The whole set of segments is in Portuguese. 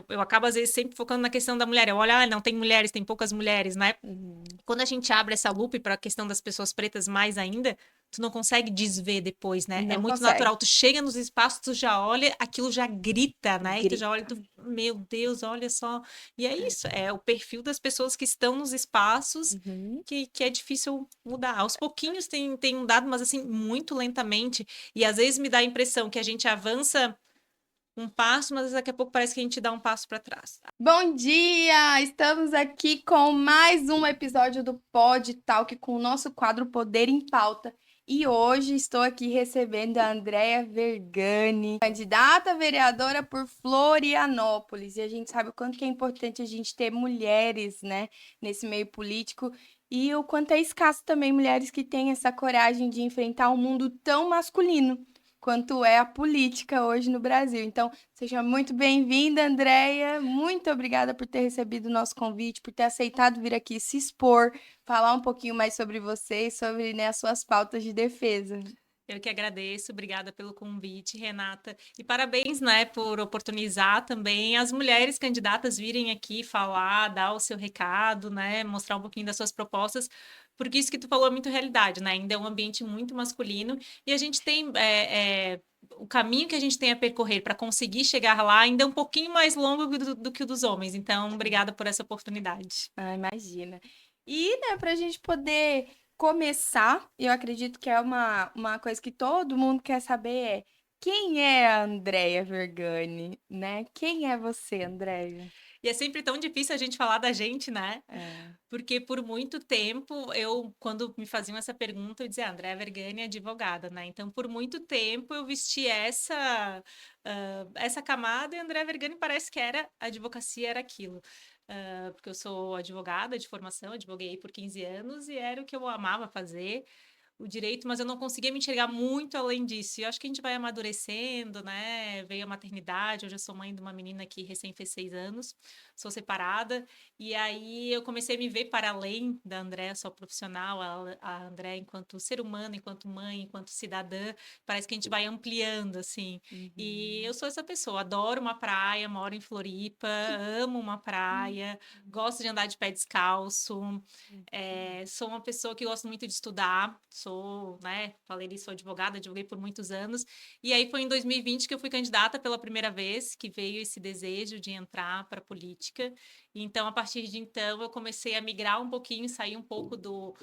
eu acabo, às vezes, sempre focando na questão da mulher. Eu olho, não tem mulheres, tem poucas mulheres, né? Quando a gente abre essa lupa para a questão das pessoas pretas mais ainda, tu não consegue desver depois, né? É Não muito consegue. natural. Tu chega nos espaços, tu já olha, aquilo já grita, né? E tu já olha, Grita. tu, meu Deus, olha só. E é isso, é o perfil das pessoas que estão nos espaços Uhum. que é difícil mudar. Aos pouquinhos tem mudado, mas assim, muito lentamente. E às vezes me dá a impressão que a gente avança um passo, mas daqui a pouco parece que a gente dá um passo para trás. Bom dia! Estamos aqui com mais um episódio do Pod Talk com o nosso quadro Poder em Pauta. E hoje estou aqui recebendo a Andrea Vergani, candidata a vereadora por Florianópolis. E a gente sabe o quanto que é importante a gente ter mulheres, né, nesse meio político e o quanto é escasso também mulheres que têm essa coragem de enfrentar um mundo tão masculino quanto é a política hoje no Brasil. Então, seja muito bem-vinda, Andréia. Muito obrigada por ter recebido o nosso convite, por ter aceitado vir aqui se expor, falar um pouquinho mais sobre você e sobre, né, as suas pautas de defesa. Eu que agradeço, obrigada pelo convite, Renata. E parabéns, né, por oportunizar também as mulheres candidatas virem aqui falar, dar o seu recado, né, mostrar um pouquinho das suas propostas, porque isso que tu falou é muito realidade, né? Ainda é um ambiente muito masculino e a gente tem o caminho que a gente tem a percorrer para conseguir chegar lá ainda é um pouquinho mais longo do que o dos homens. Então, obrigada por essa oportunidade. Ah, imagina. E, né, para a gente poder começar, eu acredito que é uma coisa que todo mundo quer saber é quem é a Andréia Vergani, né? Quem é você, Andréia? E é sempre tão difícil a gente falar da gente, né? É. Porque por muito tempo, quando me faziam essa pergunta, eu dizia, Andréa Vergani é advogada, né? Então, por muito tempo, eu vesti essa camada e Andréa Vergani parece que era, a advocacia era aquilo. Porque eu sou advogada de formação, advoguei por 15 anos e era o que eu amava fazer o direito, mas eu não conseguia me enxergar muito além disso. E eu acho que a gente vai amadurecendo, né? Veio a maternidade, hoje eu sou mãe de uma menina que recém fez 6 anos, sou separada, e aí eu comecei a me ver para além da Andréa só profissional, a Andréa enquanto ser humano, enquanto mãe, enquanto cidadã, parece que a gente vai ampliando, assim. E eu Uhum. sou essa pessoa, adoro uma praia, moro em Floripa, amo uma praia, gosto de andar de pé descalço, sou uma pessoa que gosto muito de estudar, sou, né, falei ali, sou advogada, advoguei por muitos anos, e aí foi em 2020 que eu fui candidata pela primeira vez, que veio esse desejo de entrar para a política, e então, a partir de então, eu comecei a migrar um pouquinho, sair um pouco do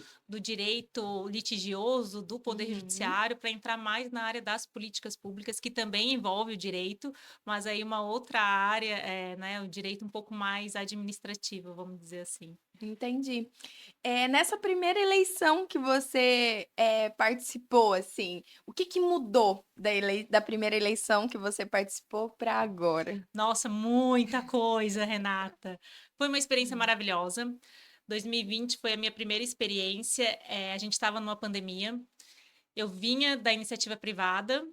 direito litigioso, do poder Uhum. judiciário, para entrar mais na área das políticas públicas, que também envolve o direito, mas aí uma outra área, né, o direito um pouco mais administrativo, vamos dizer assim. Entendi. Nessa primeira eleição que você participou, assim, o que que mudou da primeira eleição que você participou para agora? Nossa, muita coisa, Renata. Foi uma experiência Hum. maravilhosa. 2020 foi a minha primeira experiência. A gente estava numa pandemia. Eu vinha da iniciativa privada.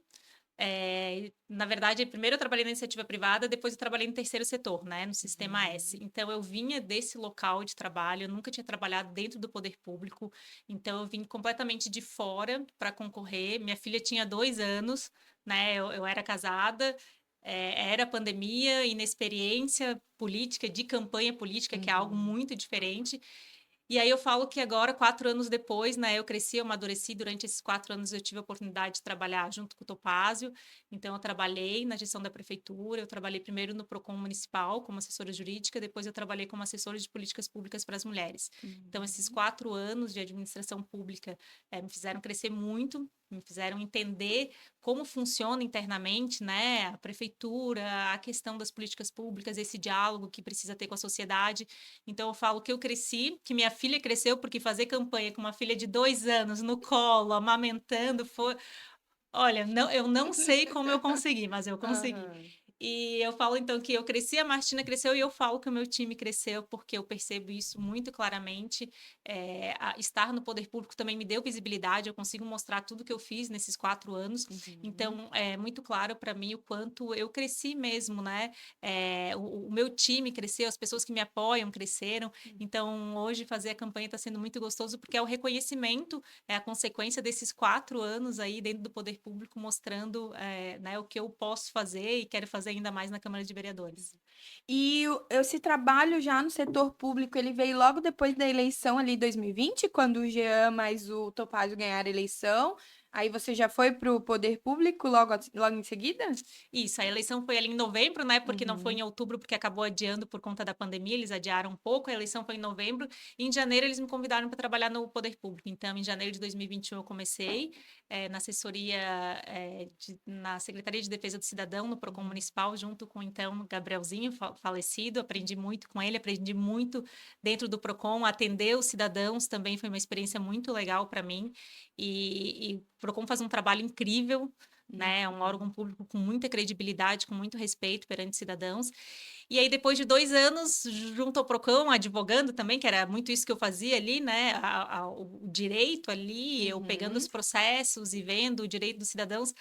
Na verdade, primeiro eu trabalhei na iniciativa privada, depois eu trabalhei no terceiro setor, né, no Sistema S. Uhum. Então, eu vinha desse local de trabalho, eu nunca tinha trabalhado dentro do poder público, então eu vim completamente de fora para concorrer. Minha filha tinha 2 anos, né, eu era casada, era pandemia, inexperiência política, de campanha política, que é algo Uhum. muito diferente. E aí eu falo que agora, 4 anos depois, né, eu cresci, eu amadureci. Durante esses 4 anos eu tive a oportunidade de trabalhar junto com o Topázio. Então eu trabalhei na gestão da prefeitura, eu trabalhei primeiro no Procon Municipal como assessora jurídica, depois eu trabalhei como assessora de políticas públicas para as mulheres. Então esses Uhum. 4 anos de administração pública me fizeram crescer muito, me fizeram entender como funciona internamente, né, a prefeitura, a questão das políticas públicas, esse diálogo que precisa ter com a sociedade. Então, eu falo que eu cresci, que minha filha cresceu, porque fazer campanha com uma filha de 2 anos no colo, amamentando, foi. Olha, não, eu não sei como eu consegui, mas eu consegui. Aham. E eu falo então que eu cresci, a Martina cresceu e eu falo que o meu time cresceu porque eu percebo isso muito claramente. Estar no poder público também me deu visibilidade, eu consigo mostrar tudo que eu fiz nesses 4 anos. Uhum. Então, é muito claro para mim o quanto eu cresci mesmo, né? O meu time cresceu, as pessoas que me apoiam cresceram. Então, hoje fazer a campanha está sendo muito gostoso porque é o reconhecimento, é a consequência desses 4 anos aí dentro do poder público, mostrando né, o que eu posso fazer e quero fazer fazer ainda mais na Câmara de Vereadores. E esse trabalho já no setor público, ele veio logo depois da eleição ali 2020, quando o Jean mais o Topázio ganharam a eleição. Aí você já foi para o poder público logo em seguida? Isso, a eleição foi ali em novembro, né? Porque não foi Uhum. em outubro, porque acabou adiando por conta da pandemia, eles adiaram um pouco. A eleição foi em novembro. E em janeiro, eles me convidaram para trabalhar no poder público. Então, em janeiro de 2021, eu comecei na assessoria, na Secretaria de Defesa do Cidadão, no Procon Municipal, junto com, então, Gabrielzinho, falecido. Aprendi muito com ele, aprendi muito dentro do Procon. Atender os cidadãos também foi uma experiência muito legal para mim. E o Procon faz um trabalho incrível, né? É um órgão público com muita credibilidade, com muito respeito perante cidadãos. E aí, depois de 2 anos, junto ao Procon, advogando também, que era muito isso que eu fazia ali, né? O direito ali, eu pegando Uhum. os processos e vendo o direito dos cidadãos,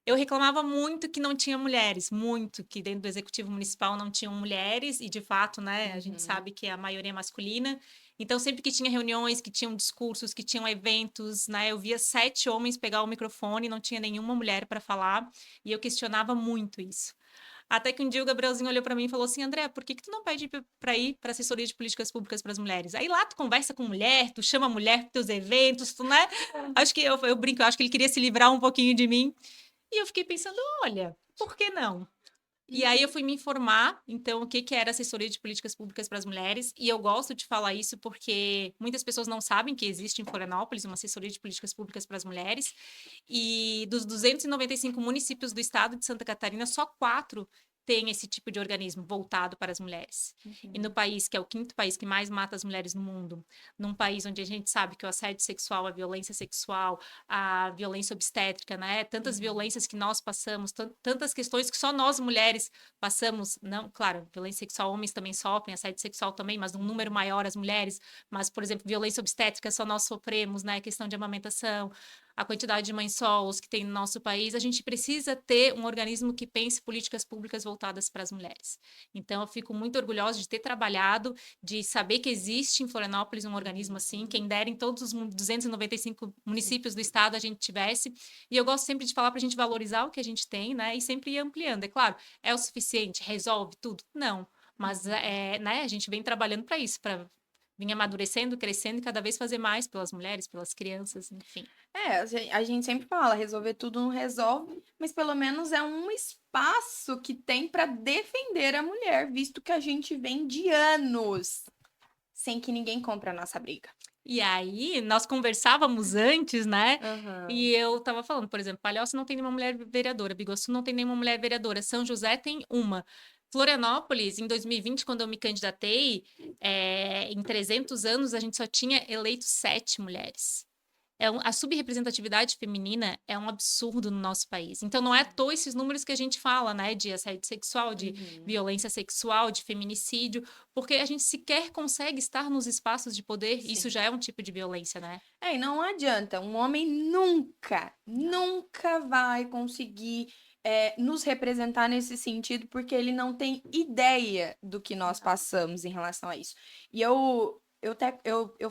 eu reclamava muito que não tinha mulheres, muito, que dentro do executivo municipal não tinham mulheres, e de fato, né, a gente Uhum. sabe que a maioria é masculina. Então, sempre que tinha reuniões, que tinham discursos, que tinham eventos, né, eu via 7 homens pegar o microfone, não tinha nenhuma mulher para falar, e eu questionava muito isso. Até que um dia o Gabrielzinho olhou para mim e falou assim: André, por que que tu não pede para ir para assessoria de políticas públicas para as mulheres? Aí lá tu conversa com mulher, tu chama a mulher para teus eventos, tu, né? Acho que eu brinco, eu acho que ele queria se livrar um pouquinho de mim. E eu fiquei pensando, olha, por que não? E aí eu fui me informar, então, o que que era assessoria de políticas públicas para as mulheres, e eu gosto de falar isso porque muitas pessoas não sabem que existe em Florianópolis uma assessoria de políticas públicas para as mulheres, e dos 295 municípios do estado de Santa Catarina, só 4 têm esse tipo de organismo voltado para as mulheres. E no Uhum. país, que é o quinto país que mais mata as mulheres no mundo, num país onde a gente sabe que o assédio sexual, a violência sexual, a violência obstétrica, né? Tantas Uhum. violências que nós passamos, tantas questões que só nós mulheres passamos, não, claro, violência sexual, homens também sofrem, assédio sexual também, mas num número maior as mulheres, mas, por exemplo, violência obstétrica só nós sofremos, né? Questão de amamentação, a quantidade de mães solos que tem no nosso país, a gente precisa ter um organismo que pense políticas públicas voltadas para as mulheres. Então, eu fico muito orgulhosa de ter trabalhado, de saber que existe em Florianópolis um organismo assim, quem dera em todos os 295 Sim. municípios do estado a gente tivesse, e eu gosto sempre de falar para a gente valorizar o que a gente tem, né, e sempre ir ampliando. É claro, é o suficiente, resolve tudo? Não, mas né, a gente vem trabalhando para isso, para vir amadurecendo, crescendo e cada vez fazer mais pelas mulheres, pelas crianças, enfim. A gente sempre fala, resolver tudo não resolve, mas pelo menos é um espaço que tem para defender a mulher, visto que a gente vem de anos sem que ninguém compre a nossa briga. E aí, nós conversávamos antes, né? Aham. E eu tava falando, por exemplo, Palhoça não tem nenhuma mulher vereadora, Biguaçu não tem nenhuma mulher vereadora, São José tem uma. Florianópolis, em 2020, quando eu me candidatei, em 300 anos, a gente só tinha eleito 7 mulheres. A subrepresentatividade feminina é um absurdo no nosso país. Então, não é à toa esses números que a gente fala, né, de assédio sexual, de Uhum. violência sexual, de feminicídio, porque a gente sequer consegue estar nos espaços de poder, isso Sim. já é um tipo de violência, né? E não adianta, um homem nunca, Não. nunca vai conseguir nos representar nesse sentido, porque ele não tem ideia do que nós Não. passamos em relação a isso. E eu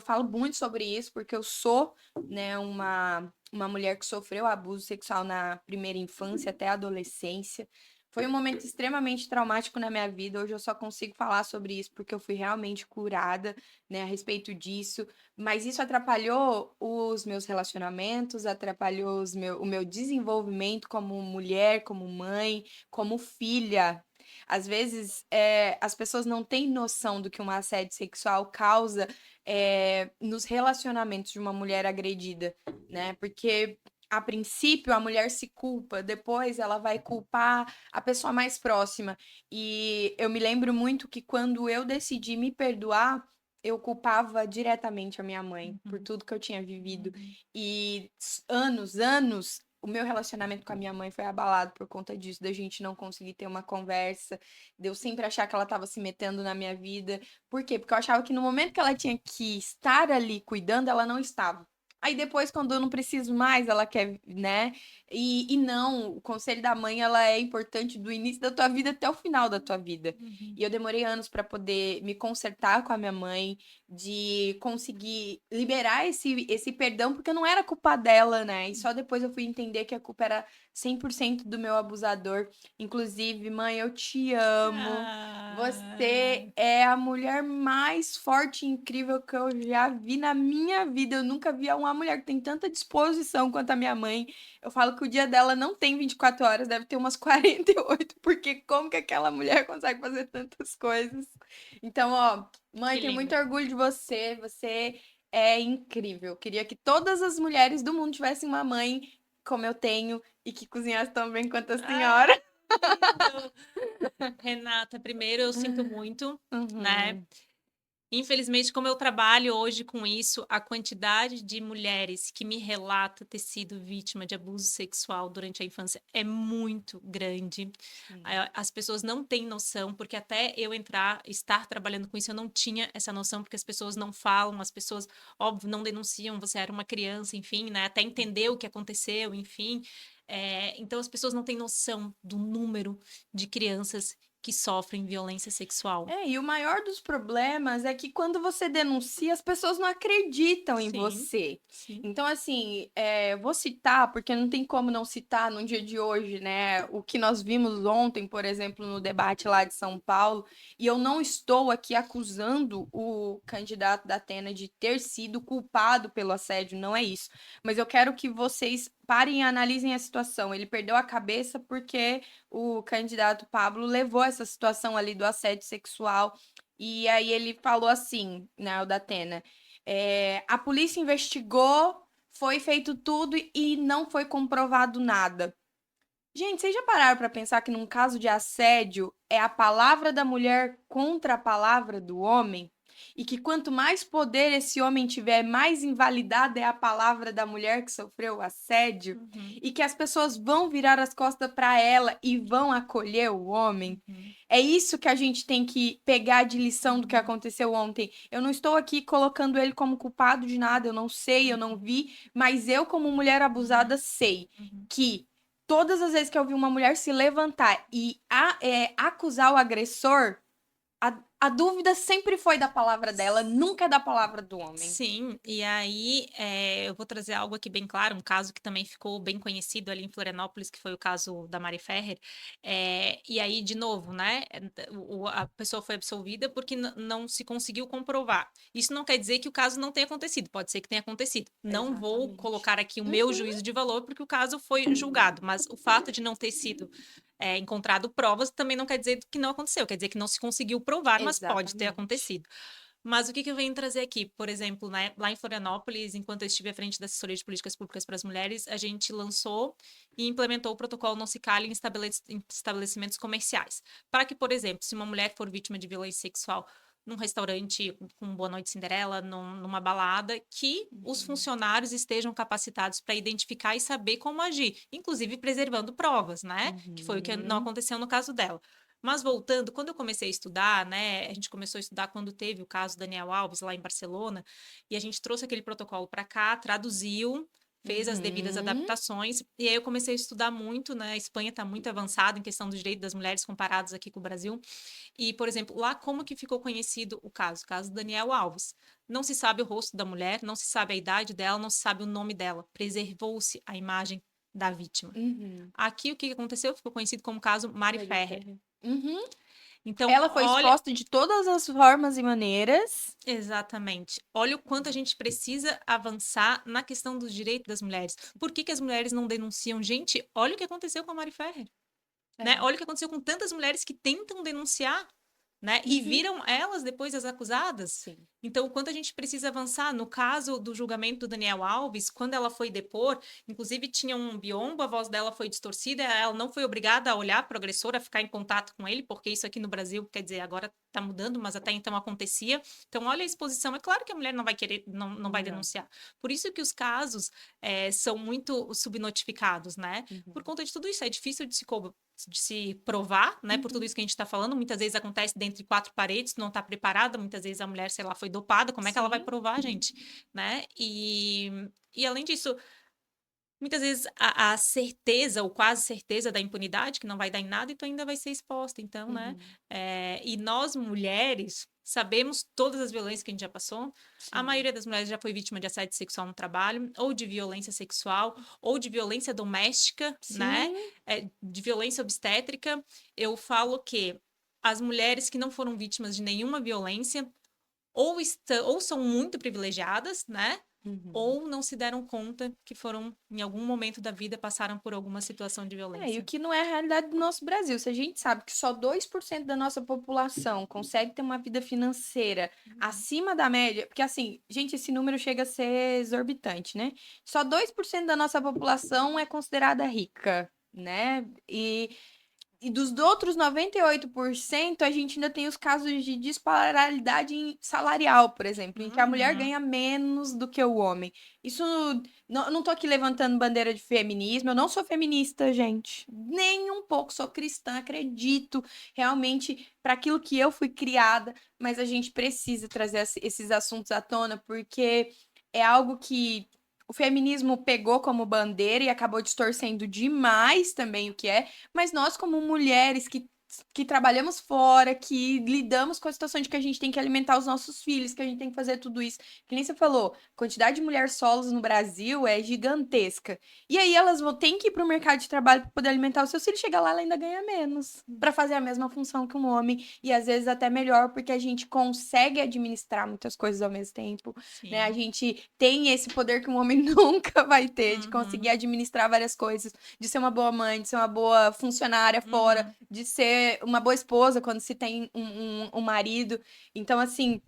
falo muito sobre isso, porque eu sou, né, uma mulher que sofreu abuso sexual na primeira infância até a adolescência. Foi um momento extremamente traumático na minha vida. Hoje eu só consigo falar sobre isso porque eu fui realmente curada, né, a respeito disso. Mas isso atrapalhou os meus relacionamentos, atrapalhou o meu desenvolvimento como mulher, como mãe, como filha. Às vezes, as pessoas não têm noção do que um assédio sexual causa, nos relacionamentos de uma mulher agredida, né? Porque, a princípio, a mulher se culpa, depois ela vai culpar a pessoa mais próxima. E eu me lembro muito que quando eu decidi me perdoar, eu culpava diretamente a minha mãe por Uhum. tudo que eu tinha vivido. E anos, o meu relacionamento com a minha mãe foi abalado por conta disso, da gente não conseguir ter uma conversa, de eu sempre achar que ela estava se metendo na minha vida. Por quê? Porque eu achava que no momento que ela tinha que estar ali cuidando, ela não estava. Aí depois, quando eu não preciso mais, ela quer, né? E não, o conselho da mãe, ela é importante do início da tua vida até o final da tua vida. Uhum. E eu demorei anos para poder me consertar com a minha mãe, de conseguir liberar esse perdão, porque não era culpa dela, né? E só depois eu fui entender que a culpa era 100% do meu abusador. Inclusive, mãe, eu te amo. Ah, Você é a mulher mais forte e incrível que eu já vi na minha vida. Eu nunca vi uma mulher que tem tanta disposição quanto a minha mãe. Eu falo que o dia dela não tem 24 horas, deve ter umas 48, porque como que aquela mulher consegue fazer tantas coisas? Então, ó, mãe, que tenho muito lindo. orgulho de você. Você é incrível. Queria que todas as mulheres do mundo tivessem uma mãe como eu tenho e que cozinhasse tão bem quanto a Ah, senhora. que lindo. Renata, primeiro eu sinto muito, né? Uhum. Infelizmente, como eu trabalho hoje com isso, a quantidade de mulheres que me relata ter sido vítima de abuso sexual durante a infância é muito grande. Sim. As pessoas não têm noção, porque até eu estar trabalhando com isso, eu não tinha essa noção, porque as pessoas não falam, as pessoas, óbvio, não denunciam, você era uma criança, enfim, né? Até entender o que aconteceu, enfim. Então, as pessoas não têm noção do número de crianças que sofrem violência sexual. E o maior dos problemas é que quando você denuncia, as pessoas não acreditam em Sim, você. sim. Então, assim, vou citar, porque não tem como não citar no dia de hoje, né? O que nós vimos ontem, por exemplo, no debate lá de São Paulo, e eu não estou aqui acusando o candidato da Atena de ter sido culpado pelo assédio, não é isso. Mas eu quero que vocês parem e analisem a situação. Ele perdeu a cabeça porque o candidato Pablo levou essa situação ali do assédio sexual. E aí ele falou assim, né, o da Atena, a polícia investigou, foi feito tudo e não foi comprovado nada. Gente, vocês já pararam para pensar que num caso de assédio é a palavra da mulher contra a palavra do homem? E que quanto mais poder esse homem tiver, mais invalidada é a palavra da mulher que sofreu o assédio? Uhum, E que as pessoas vão virar as costas para ela e vão acolher o homem? uhum, É isso que a gente tem que pegar de lição do que uhum, aconteceu ontem. Eu não estou aqui colocando ele como culpado de nada, eu não sei, eu não uhum, vi, mas eu, como mulher abusada, uhum, sei uhum. que todas as vezes que eu vi uma mulher se levantar e acusar o agressor, a dúvida sempre foi da palavra dela, nunca é da palavra do homem. Sim, e aí eu vou trazer algo aqui bem claro, um caso que também ficou bem conhecido ali em Florianópolis, que foi o caso da Mari Ferrer. E aí, de novo, né? A pessoa foi absolvida porque não se conseguiu comprovar. Isso não quer dizer que o caso não tenha acontecido, pode ser que tenha acontecido. Não vou Exatamente. colocar aqui o meu Uhum. juízo de valor, porque o caso foi julgado, mas o fato de não ter sido encontrado provas também não quer dizer que não aconteceu, quer dizer que não se conseguiu provar, mas pode ter Exatamente. acontecido. Mas o que eu venho trazer aqui? Por exemplo, né, lá em Florianópolis, enquanto eu estive à frente da Assessoria de Políticas Públicas para as Mulheres, a gente lançou e implementou o protocolo Não Se Cale em estabelecimentos comerciais. Para que, por exemplo, se uma mulher for vítima de violência sexual num restaurante com Boa Noite Cinderela, numa balada, que os Uhum. funcionários estejam capacitados para identificar e saber como agir, inclusive preservando provas, né? Que foi o que não Uhum. aconteceu no caso dela. Mas voltando, quando eu comecei a estudar, né, a gente começou a estudar quando teve o caso Daniel Alves lá em Barcelona, e a gente trouxe aquele protocolo para cá, traduziu, fez as devidas Uhum. adaptações, e aí eu comecei a estudar muito, né? A Espanha está muito avançada em questão do direito das mulheres comparados aqui com o Brasil. E, por exemplo, lá como que ficou conhecido o caso do Daniel Alves. Não se sabe o rosto da mulher, não se sabe a idade dela, não se sabe o nome dela. Preservou-se a imagem da vítima. Uhum. Aqui o que aconteceu ficou conhecido como caso Mari Maria Ferrer. Ferrer. Uhum. Então, Ela foi olha, exposta de todas as formas e maneiras. exatamente. Olha o quanto a gente precisa avançar na questão dos direitos das mulheres. Por que as mulheres não denunciam? Gente, olha o que aconteceu com a Mari Ferrer, né? É. Olha o que aconteceu com tantas mulheres que tentam denunciar, né? E Uhum. viram elas depois as acusadas. Sim. Então, o quanto a gente precisa avançar? No caso do julgamento do Daniel Alves, quando ela foi depor, inclusive tinha um biombo, a voz dela foi distorcida, ela não foi obrigada a olhar para o agressor, a ficar em contato com ele, porque isso aqui no Brasil, quer dizer, agora está mudando, mas até então acontecia. Então, olha a exposição. É claro que a mulher não vai querer, não vai Não. denunciar. Por isso que os casos são muito subnotificados, né? Por Uhum. conta de tudo isso, é difícil de se provar, né? Por tudo Uhum. isso que a gente está falando, muitas vezes acontece dentro de quatro paredes, não está preparada, muitas vezes a mulher, sei lá, foi dopada, como é que ela vai Sim. provar, gente, né? E além disso, muitas vezes a certeza, ou quase certeza da impunidade, que não vai dar em nada, e tu ainda vai ser exposta. Então, né? Uhum. E nós, mulheres, sabemos todas as violências que a gente já passou. A Sim. maioria das mulheres já foi vítima de assédio sexual no trabalho, ou de violência sexual, ou de violência doméstica, né? Sim. De violência obstétrica. Eu falo que as mulheres que não foram vítimas de nenhuma violência ou são muito privilegiadas, né? Uhum. Ou não se deram conta que foram, em algum momento da vida, passaram por alguma situação de E o violência. que não é a realidade do nosso Brasil. Se a gente sabe que só 2% da nossa população consegue ter uma vida financeira acima da média, porque assim, gente, esse número chega a ser exorbitante, né? Só 2% da nossa população é considerada rica, né? E dos outros 98%, a gente ainda tem os casos de disparidade salarial, por exemplo, em que a mulher Uhum. ganha menos do que o homem. Isso, não tô aqui levantando bandeira de feminismo, eu não sou feminista, gente. Nem um pouco, sou cristã, acredito realmente para aquilo que eu fui criada, mas a gente precisa trazer esses assuntos à tona, porque é algo que o feminismo pegou como bandeira e acabou distorcendo demais também o que é, mas nós, como mulheres que trabalhamos fora, que lidamos com a situação de que a gente tem que alimentar os nossos filhos, que a gente tem que fazer tudo isso, que nem você falou, a quantidade de mulheres solos no Brasil é gigantesca. E aí elas vão ter que ir para o mercado de trabalho para poder alimentar os seus filhos, chegar lá ela ainda ganha menos, para fazer a mesma função que um homem, e às vezes até melhor, porque a gente consegue administrar muitas coisas ao mesmo tempo, né? A Sim. gente tem esse poder que um homem nunca vai ter, de conseguir Uhum. administrar várias coisas, de ser uma boa mãe, de ser uma boa funcionária fora, Uhum. de ser uma boa esposa quando se tem um marido. Então, assim,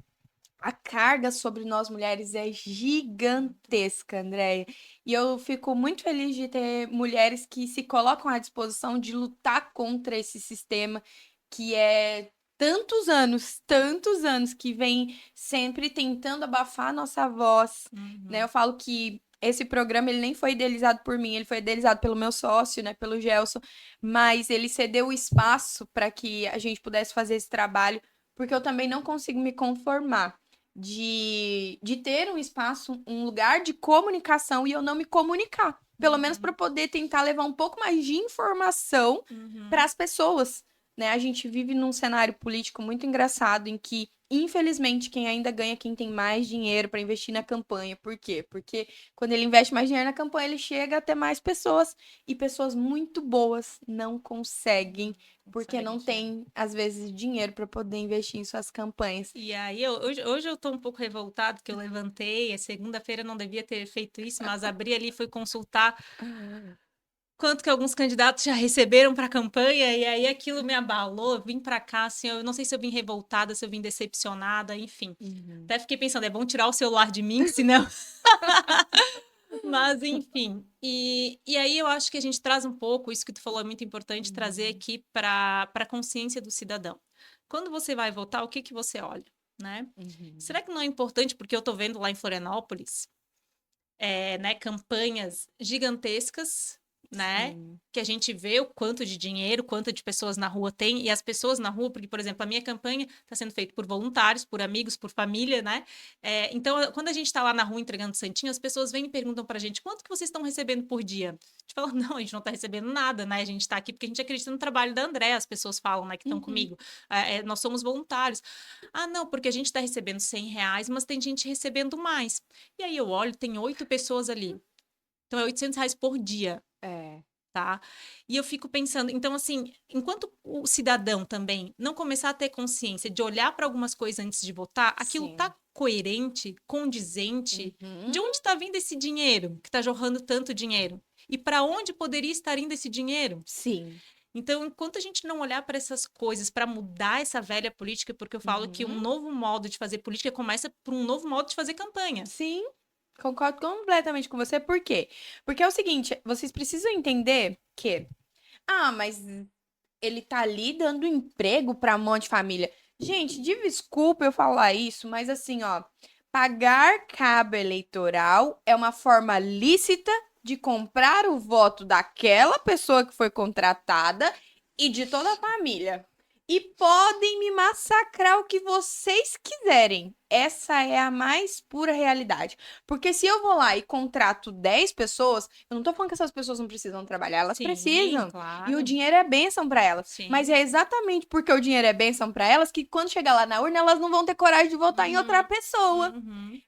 a carga sobre nós mulheres é gigantesca, Andréia. E eu fico muito feliz de ter mulheres que se colocam à disposição de lutar contra esse sistema que é tantos anos que vem sempre tentando abafar a nossa voz, né? Eu Uhum. falo que esse programa ele nem foi idealizado por mim, ele foi idealizado pelo meu sócio, né, pelo Gelson, mas ele cedeu o espaço para que a gente pudesse fazer esse trabalho, porque eu também não consigo me conformar de ter um espaço, um lugar de comunicação e eu não me comunicar. Pelo menos para Uhum. poder tentar levar um pouco mais de informação para Uhum. as pessoas, né? A gente vive num cenário político muito engraçado em que, infelizmente, quem ainda ganha é quem tem mais dinheiro para investir na campanha. Por quê? Porque quando ele investe mais dinheiro na campanha, ele chega a ter mais pessoas e pessoas muito boas não conseguem porque Consegue não enxergar. tem, às vezes, dinheiro para poder investir em suas campanhas. E aí, hoje eu tô um pouco revoltado que eu levantei, segunda-feira eu não devia ter feito isso, mas abri ali e fui consultar quanto que alguns candidatos já receberam para a campanha, e aí aquilo me abalou, eu vim para cá, assim, eu não sei se eu vim revoltada, se eu vim decepcionada, enfim. Uhum. Até fiquei pensando, é bom tirar o celular de mim, senão... Mas, enfim. E aí eu acho que a gente traz um pouco, isso que tu falou é muito importante, trazer Uhum. aqui para a consciência do cidadão. Quando você vai votar, o que que você olha, né? Uhum. Será que não é importante, porque eu tô vendo lá em Florianópolis, né, campanhas gigantescas, né? Sim. Que a gente vê o quanto de dinheiro, quanto de pessoas na rua tem, e as pessoas na rua, porque, por exemplo, a minha campanha está sendo feita por voluntários, por amigos, por família, né? Então, quando a gente está lá na rua entregando santinho, as pessoas vêm e perguntam para a gente quanto que vocês estão recebendo por dia? A gente fala, não, a gente não está recebendo nada, né? A gente está aqui porque a gente acredita no trabalho da André, as pessoas falam, né, que estão Uhum. comigo. Nós somos voluntários. Ah, não, porque a gente está recebendo R$ 100, mas tem gente recebendo mais. E aí eu olho, tem 8 pessoas ali. Então é R$ 800 por dia, É. tá? E eu fico pensando, então assim, enquanto o cidadão também não começar a ter consciência de olhar para algumas coisas antes de votar, aquilo Sim. tá coerente, condizente? Uhum. De onde está vindo esse dinheiro que está jorrando tanto dinheiro? E para onde poderia estar indo esse dinheiro? Sim. Então, enquanto a gente não olhar para essas coisas, para mudar essa velha política, porque eu falo que um Uhum. novo modo de fazer política começa por um novo modo de fazer campanha. Sim, concordo completamente com você. Por quê? Porque é o seguinte, vocês precisam entender que, mas ele tá ali dando emprego para um monte de família. Gente, desculpa eu falar isso, mas assim, ó, pagar cabo eleitoral é uma forma lícita de comprar o voto daquela pessoa que foi contratada e de toda a família. E podem me massacrar o que vocês quiserem. Essa é a mais pura realidade. Porque se eu vou lá e contrato 10 pessoas, eu não tô falando que essas pessoas não precisam trabalhar, elas Sim, precisam. E o claro. dinheiro é bênção para elas. Sim. Mas é exatamente porque o dinheiro é bênção para elas que quando chegar lá na urna, elas não vão ter coragem de votar em outra pessoa,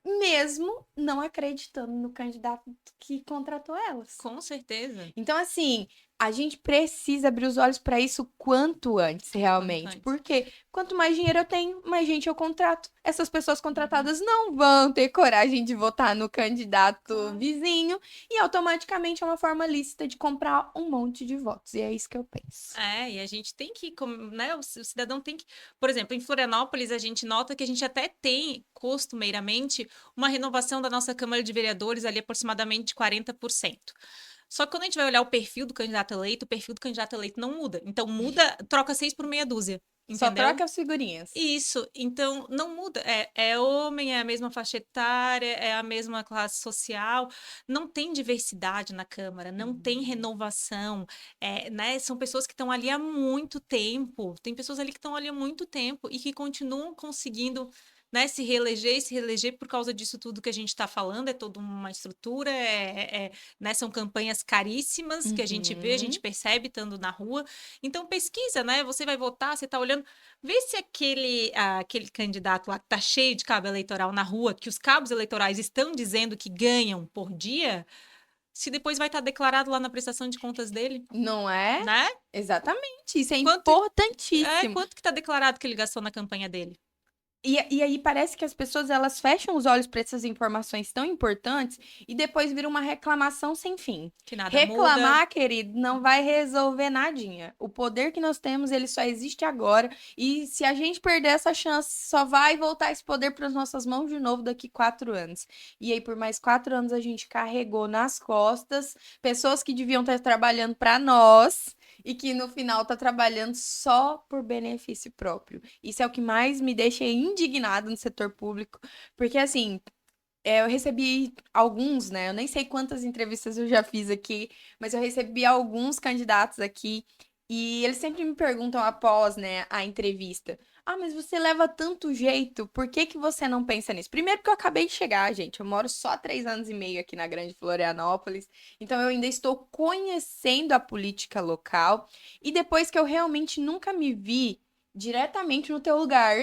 mesmo não acreditando no candidato que contratou elas. Com certeza. Então, assim, a gente precisa abrir os olhos para isso quanto antes, realmente. Quanto antes. Porque quanto mais dinheiro eu tenho, mais gente eu contrato. Essas pessoas contratadas não vão ter coragem de votar no candidato vizinho e automaticamente é uma forma lícita de comprar um monte de votos. E é isso que eu penso. É, e a gente tem que, né, o cidadão tem que, por exemplo, em Florianópolis a gente nota que a gente até tem, costumeiramente, uma renovação da nossa Câmara de Vereadores ali aproximadamente de 40%. Só que quando a gente vai olhar o perfil do candidato eleito, o perfil do candidato eleito não muda. Então muda, troca 6 por meia dúzia, Só entendeu? troca as figurinhas. Isso, então não muda. É homem, é a mesma faixa etária, é a mesma classe social. Não tem diversidade na Câmara, não tem renovação. Né? São pessoas que estão ali há muito tempo. Tem pessoas ali que estão ali há muito tempo e que continuam conseguindo, né, se reeleger e se reeleger por causa disso tudo que a gente está falando. É toda uma estrutura, né, são campanhas caríssimas que a gente vê, a gente percebe estando na rua. Então pesquisa, né? Você vai votar, você está olhando. Vê se aquele candidato lá que tá cheio de cabo eleitoral na rua, que os cabos eleitorais estão dizendo que ganham por dia, se depois vai estar declarado lá na prestação de contas dele, Não é? né? Exatamente. Isso é Quanto, importantíssimo. quanto que tá declarado que ele gastou na campanha dele? E aí parece que as pessoas elas fecham os olhos para essas informações tão importantes e depois vira uma reclamação sem fim. Que nada Reclamar, muda. querido, não vai resolver nadinha. O poder que nós temos, ele só existe agora. E se a gente perder essa chance, só vai voltar esse poder para as nossas mãos de novo daqui 4 anos. E aí, por mais 4 anos, a gente carregou nas costas pessoas que deviam estar trabalhando para nós e que no final tá trabalhando só por benefício próprio. Isso é o que mais me deixa indignado no setor público, porque assim, eu recebi alguns, né? Eu nem sei quantas entrevistas eu já fiz aqui, mas eu recebi alguns candidatos aqui e eles sempre me perguntam após, né, a entrevista: "Ah, mas você leva tanto jeito, por que que você não pensa nisso?" Primeiro que eu acabei de chegar, gente. Eu moro só há 3 anos e meio aqui na Grande Florianópolis, então eu ainda estou conhecendo a política local. E depois que eu realmente nunca me vi diretamente no teu lugar,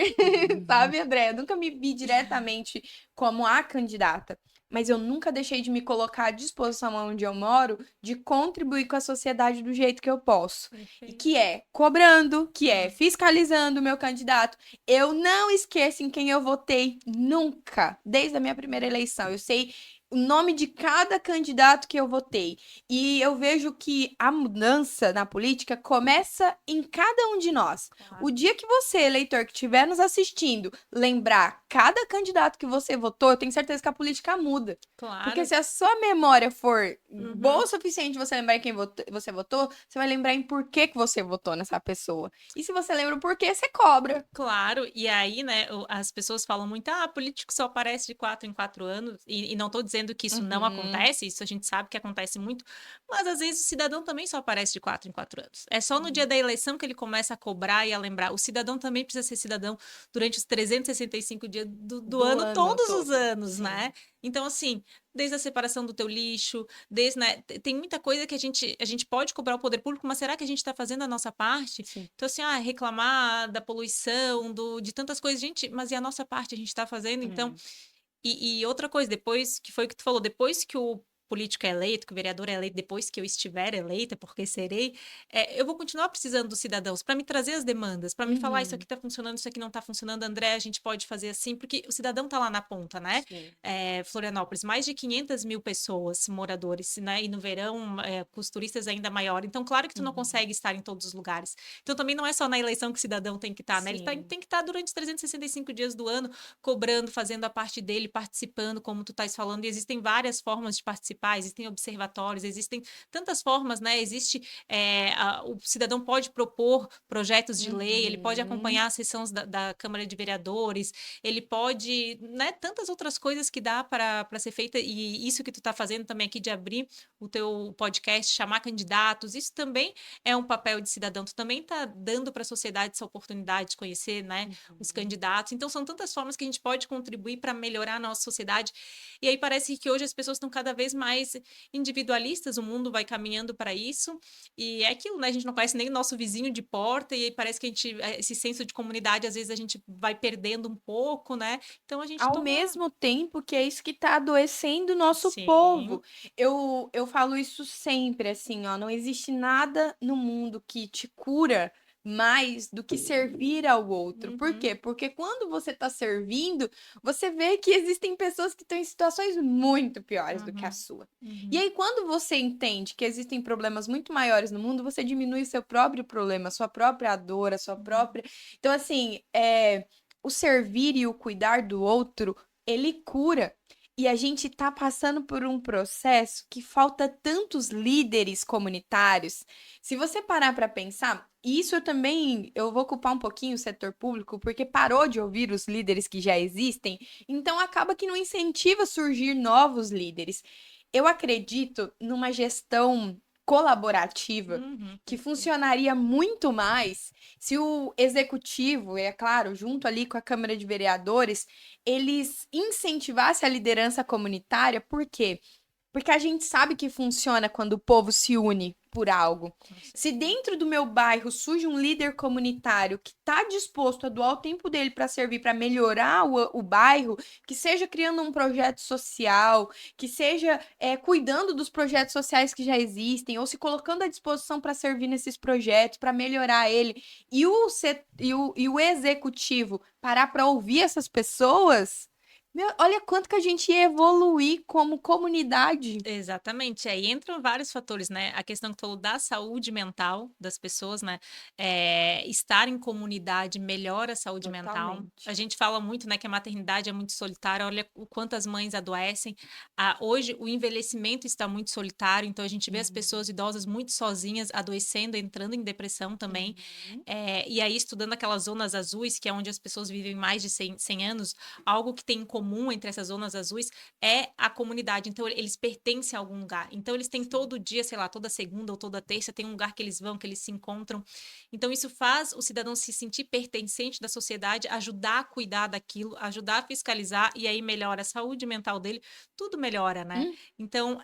sabe, André? Eu nunca me vi diretamente como a candidata, mas eu nunca deixei de me colocar à disposição onde eu moro de contribuir com a sociedade do jeito que eu posso. E Perfeito. que é cobrando, que é fiscalizando o meu candidato. Eu não esqueço em quem eu votei nunca, desde a minha primeira eleição. Eu sei o nome de cada candidato que eu votei. E eu vejo que a mudança na política começa em cada um de nós. Claro. O dia que você, eleitor, que estiver nos assistindo, lembrar cada candidato que você votou, eu tenho certeza que a política muda. Claro. Porque se a sua memória for Uhum. boa o suficiente de você lembrar em quem você votou, você vai lembrar em por que que você votou nessa pessoa. E se você lembra o porquê, você cobra. Claro, e aí, né, as pessoas falam muito, político só aparece de 4 em 4 anos, e não tô dizendo que isso não acontece, isso a gente sabe que acontece muito, mas às vezes o cidadão também só aparece de 4 em 4 anos. É só no dia da eleição que ele começa a cobrar e a lembrar. O cidadão também precisa ser cidadão durante os 365 dias do ano, todos os anos, sim. né? Então, assim, desde a separação do teu lixo, desde, né, tem muita coisa que a gente pode cobrar o poder público, mas será que a gente está fazendo a nossa parte? Sim. Então, assim, reclamar da poluição, de tantas coisas, gente, mas e a nossa parte a gente está fazendo? Então, e outra coisa, depois, que foi o que tu falou, depois que o político é eleito, que o vereador é eleito, depois que eu estiver eleita, porque serei, eu vou continuar precisando dos cidadãos para me trazer as demandas, para me falar isso aqui está funcionando, isso aqui não está funcionando, André, a gente pode fazer assim, porque o cidadão está lá na ponta, né? Florianópolis, mais de 500 mil pessoas, moradores, né? E no verão, com os turistas ainda maior. Então, claro que tu não consegue estar em todos os lugares. Então, também não é só na eleição que o cidadão tem que estar, né? Ele tem que estar durante os 365 dias do ano, cobrando, fazendo a parte dele, participando, como tu estás falando, e existem várias formas de participar participar, existem observatórios, existem tantas formas, né? O cidadão pode propor projetos de lei, ele pode Uhum. acompanhar as sessões da Câmara de Vereadores, ele pode, né? Tantas outras coisas que dá para ser feita, e isso que tu está fazendo também aqui de abrir o teu podcast, chamar candidatos, isso também é um papel de cidadão, tu também está dando para a sociedade essa oportunidade de conhecer, né, os Uhum. candidatos. Então, são tantas formas que a gente pode contribuir para melhorar a nossa sociedade. E aí parece que hoje as pessoas estão cada vez mais individualistas, o mundo vai caminhando para isso, e é aquilo, né? A gente não conhece nem o nosso vizinho de porta, e aí parece que esse senso de comunidade, às vezes, a gente vai perdendo um pouco, né? Então, a gente Ao toma. mesmo tempo que é isso que tá adoecendo o nosso povo. Sim. Eu falo isso sempre, assim, ó, não existe nada no mundo que te cura mais do que servir ao outro. Por Uhum, quê? Porque quando você tá servindo, você vê que existem pessoas que estão em situações muito piores do que a uhum, sua. E uhum, aí, quando você entende que existem problemas muito maiores no mundo, você diminui seu próprio problema, sua própria dor, a sua uhum. própria. Então, assim, o servir e o cuidar do outro, ele cura. E a gente tá passando por um processo que falta tantos líderes comunitários. Se você parar para pensar, e isso eu vou ocupar um pouquinho o setor público, porque parou de ouvir os líderes que já existem, então acaba que não incentiva surgir novos líderes. Eu acredito numa gestão colaborativa Uhum, que perfeito. funcionaria muito mais se o executivo, é claro, junto ali com a Câmara de Vereadores, eles incentivassem a liderança comunitária, por quê? Porque a gente sabe que funciona quando o povo se une por algo. Com Se certeza. dentro do meu bairro surge um líder comunitário que está disposto a doar o tempo dele para servir, para melhorar o bairro, que seja criando um projeto social, que seja cuidando dos projetos sociais que já existem, ou se colocando à disposição para servir nesses projetos, para melhorar ele, e o executivo parar para ouvir essas pessoas. Meu, olha quanto que a gente ia evoluir como comunidade. Exatamente, aí entram vários fatores, né? A questão que tu falou da saúde mental das pessoas, né? Estar em comunidade melhora a saúde mental. A Totalmente. gente fala muito, né, que a maternidade é muito solitária. Olha o quantas mães adoecem. Hoje o envelhecimento está muito solitário, então a gente vê as pessoas Uhum, idosas muito sozinhas, adoecendo, entrando em depressão também. uhum, E aí estudando aquelas zonas azuis, que é onde as pessoas vivem mais de 100 anos, algo que tem em comum entre essas zonas azuis é a comunidade. Então, eles pertencem a algum lugar. Então, eles têm sim. todo dia, sei lá, toda segunda ou toda terça, tem um lugar que eles vão, que eles se encontram. Então, isso faz o cidadão se sentir pertencente da sociedade, ajudar a cuidar daquilo, ajudar a fiscalizar, e aí melhora a saúde mental dele, tudo melhora, né? Hum, Então,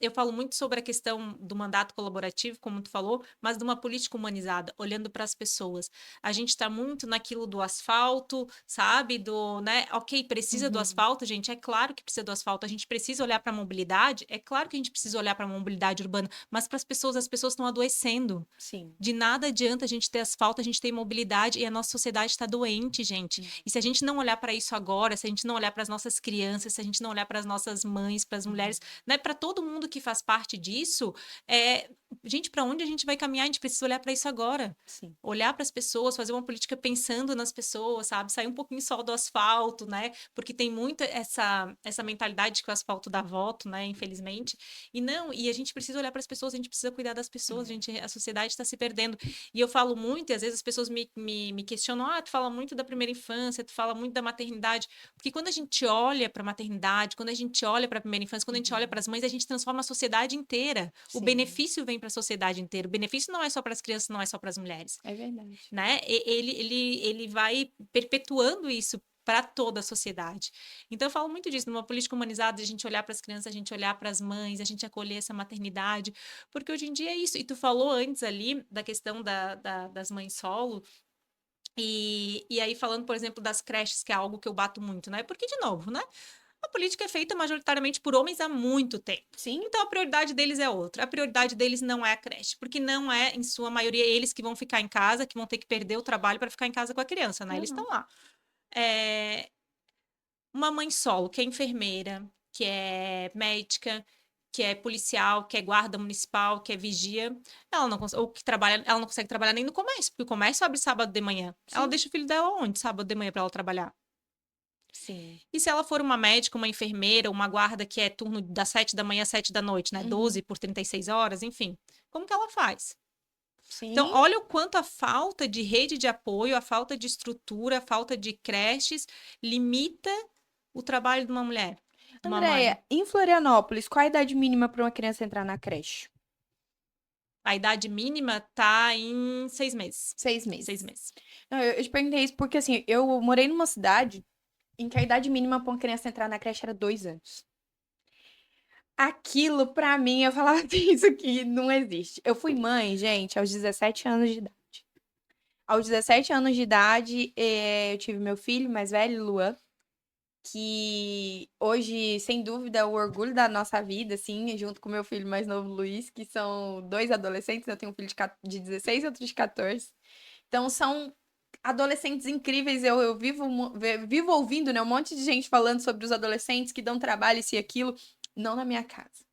eu falo muito sobre a questão do mandato colaborativo, como tu falou, mas de uma política humanizada, olhando para as pessoas. A gente está muito naquilo do asfalto, sabe? Né? Ok, precisa do uhum, asfalto, gente. É claro que precisa do asfalto. A gente precisa olhar para a mobilidade. É claro que a gente precisa olhar para a mobilidade urbana, mas para as pessoas estão adoecendo. sim. De nada adianta a gente ter asfalto, a gente ter mobilidade e a nossa sociedade está doente, gente. Uhum, E se a gente não olhar para isso agora, se a gente não olhar para as nossas crianças, se a gente não olhar para as nossas mães, para as uhum, mulheres, né, para todo mundo que faz parte disso, é, gente, para onde a gente vai caminhar? A gente precisa olhar para isso agora. sim. Olhar para as pessoas, fazer uma política pensando nas pessoas, sabe? Sair um pouquinho só do asfalto, né? Porque tem muito essa mentalidade que o asfalto dá voto, né? Infelizmente. E a gente precisa olhar para as pessoas, a gente precisa cuidar das pessoas, a sociedade está se perdendo. E eu falo muito, e às vezes as pessoas me questionam: tu fala muito da primeira infância, tu fala muito da maternidade. Porque quando a gente olha para a maternidade, quando a gente olha para a primeira infância, quando a gente olha para Uhum, as mães, a gente transforma a sociedade inteira. O sim, benefício vem para a sociedade inteira. O benefício não é só para as crianças, não é só para as mulheres, é verdade. né? Ele vai perpetuando isso para toda a sociedade. Então, eu falo muito disso, numa política humanizada, a gente olhar para as crianças, a gente olhar para as mães, a gente acolher essa maternidade, porque hoje em dia é isso. E tu falou antes ali da questão das mães solo, e aí falando, por exemplo, das creches, que é algo que eu bato muito, né? Porque, de novo, né? A política é feita majoritariamente por homens há muito tempo. Sim, Então a prioridade deles é outra. A prioridade deles não é a creche, porque não é, em sua maioria, eles que vão ficar em casa, que vão ter que perder o trabalho para ficar em casa com a criança, né? Eles uhum, estão lá. É, uma mãe solo, que é enfermeira, que é médica, que é policial, que é guarda municipal, que é vigia, ela não ou que trabalha, ela não consegue trabalhar nem no comércio, porque o comércio abre sábado de manhã. Ela sim. deixa o filho dela onde sábado de manhã para ela trabalhar? Sim. E se ela for uma médica, uma enfermeira, uma guarda que é turno das 7 da manhã às 7 da noite, né? 12 por 36 horas, enfim. Como que ela faz? Então, Sim. olha o quanto a falta de rede de apoio, a falta de estrutura, a falta de creches limita o trabalho de uma mulher, de uma mãe. Andréia, em Florianópolis, qual a idade mínima para uma criança entrar na creche? A idade mínima tá em 6 meses. 6 meses. 6 meses. Não, eu te perguntei isso porque, assim, eu morei numa cidade em que a idade mínima para uma criança entrar na creche era 2 anos. Aquilo, pra mim, eu falava assim, isso aqui não existe. Eu fui mãe, gente, aos 17 anos de idade. Aos 17 anos de idade, eu tive meu filho mais velho, Luan, que hoje, sem dúvida, é o orgulho da nossa vida, assim, junto com meu filho mais novo, Luiz, que são dois adolescentes. Eu tenho um filho de 16 e outro de 14. Então, são adolescentes incríveis. Eu vivo ouvindo, né, um monte de gente falando sobre os adolescentes que dão trabalho, isso e aquilo. Não na minha casa.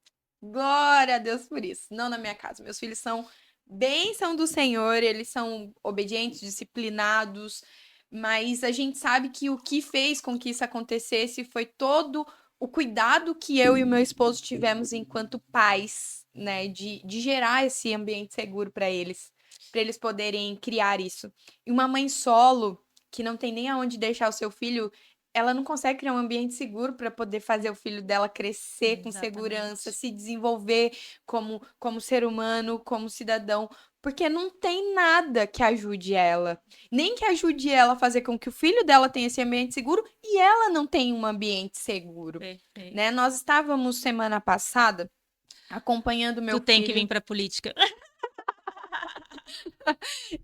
Glória a Deus por isso. Não na minha casa. Meus filhos são bênção do Senhor, eles são obedientes, disciplinados, mas a gente sabe que o que fez com que isso acontecesse foi todo o cuidado que eu e o meu esposo tivemos enquanto pais, né, de gerar esse ambiente seguro para eles poderem criar isso. E uma mãe solo que não tem nem aonde deixar o seu filho, ela não consegue criar um ambiente seguro para poder fazer o filho dela crescer com segurança, Exatamente. se desenvolver como ser humano, como cidadão, porque não tem nada que ajude ela. Nem que ajude ela a fazer com que o filho dela tenha esse ambiente seguro e ela não tenha um ambiente seguro, Perfeito. né? Nós estávamos semana passada acompanhando meu Tu tem que filho. vir pra política.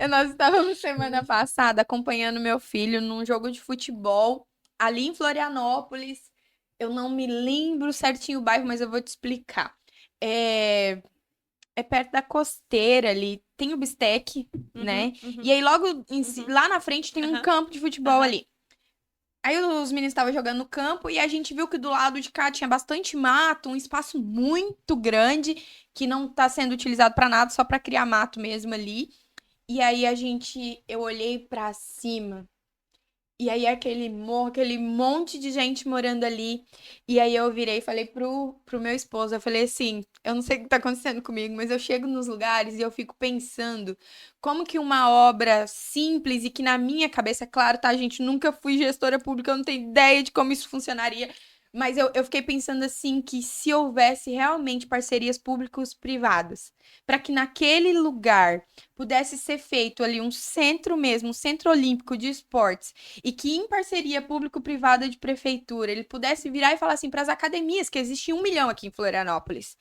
Nós estávamos semana passada acompanhando meu filho num jogo de futebol ali em Florianópolis. Eu não me lembro certinho o bairro, mas eu vou te explicar. É, é perto da costeira ali, tem o Bistec, Uhum, né? E uhum, aí logo uhum, lá na frente tem um aham, campo de futebol aham. ali. Aí os meninos estavam jogando no campo e a gente viu que do lado de cá tinha bastante mato, um espaço muito grande que não tá sendo utilizado para nada, só para criar mato mesmo ali. E aí eu olhei pra cima, e aí aquele morro, aquele monte de gente morando ali. E aí eu virei e falei pro meu esposo, eu falei assim, eu não sei o que tá acontecendo comigo, mas eu chego nos lugares e eu fico pensando como que uma obra simples e que na minha cabeça, é claro, tá, gente, nunca fui gestora pública, eu não tenho ideia de como isso funcionaria. Mas eu fiquei pensando assim que se houvesse realmente parcerias públicos-privadas, para que naquele lugar pudesse ser feito ali um centro mesmo, um centro olímpico de esportes, e que em parceria público-privada de prefeitura ele pudesse virar e falar assim para as academias, que existe 1 milhão aqui em Florianópolis.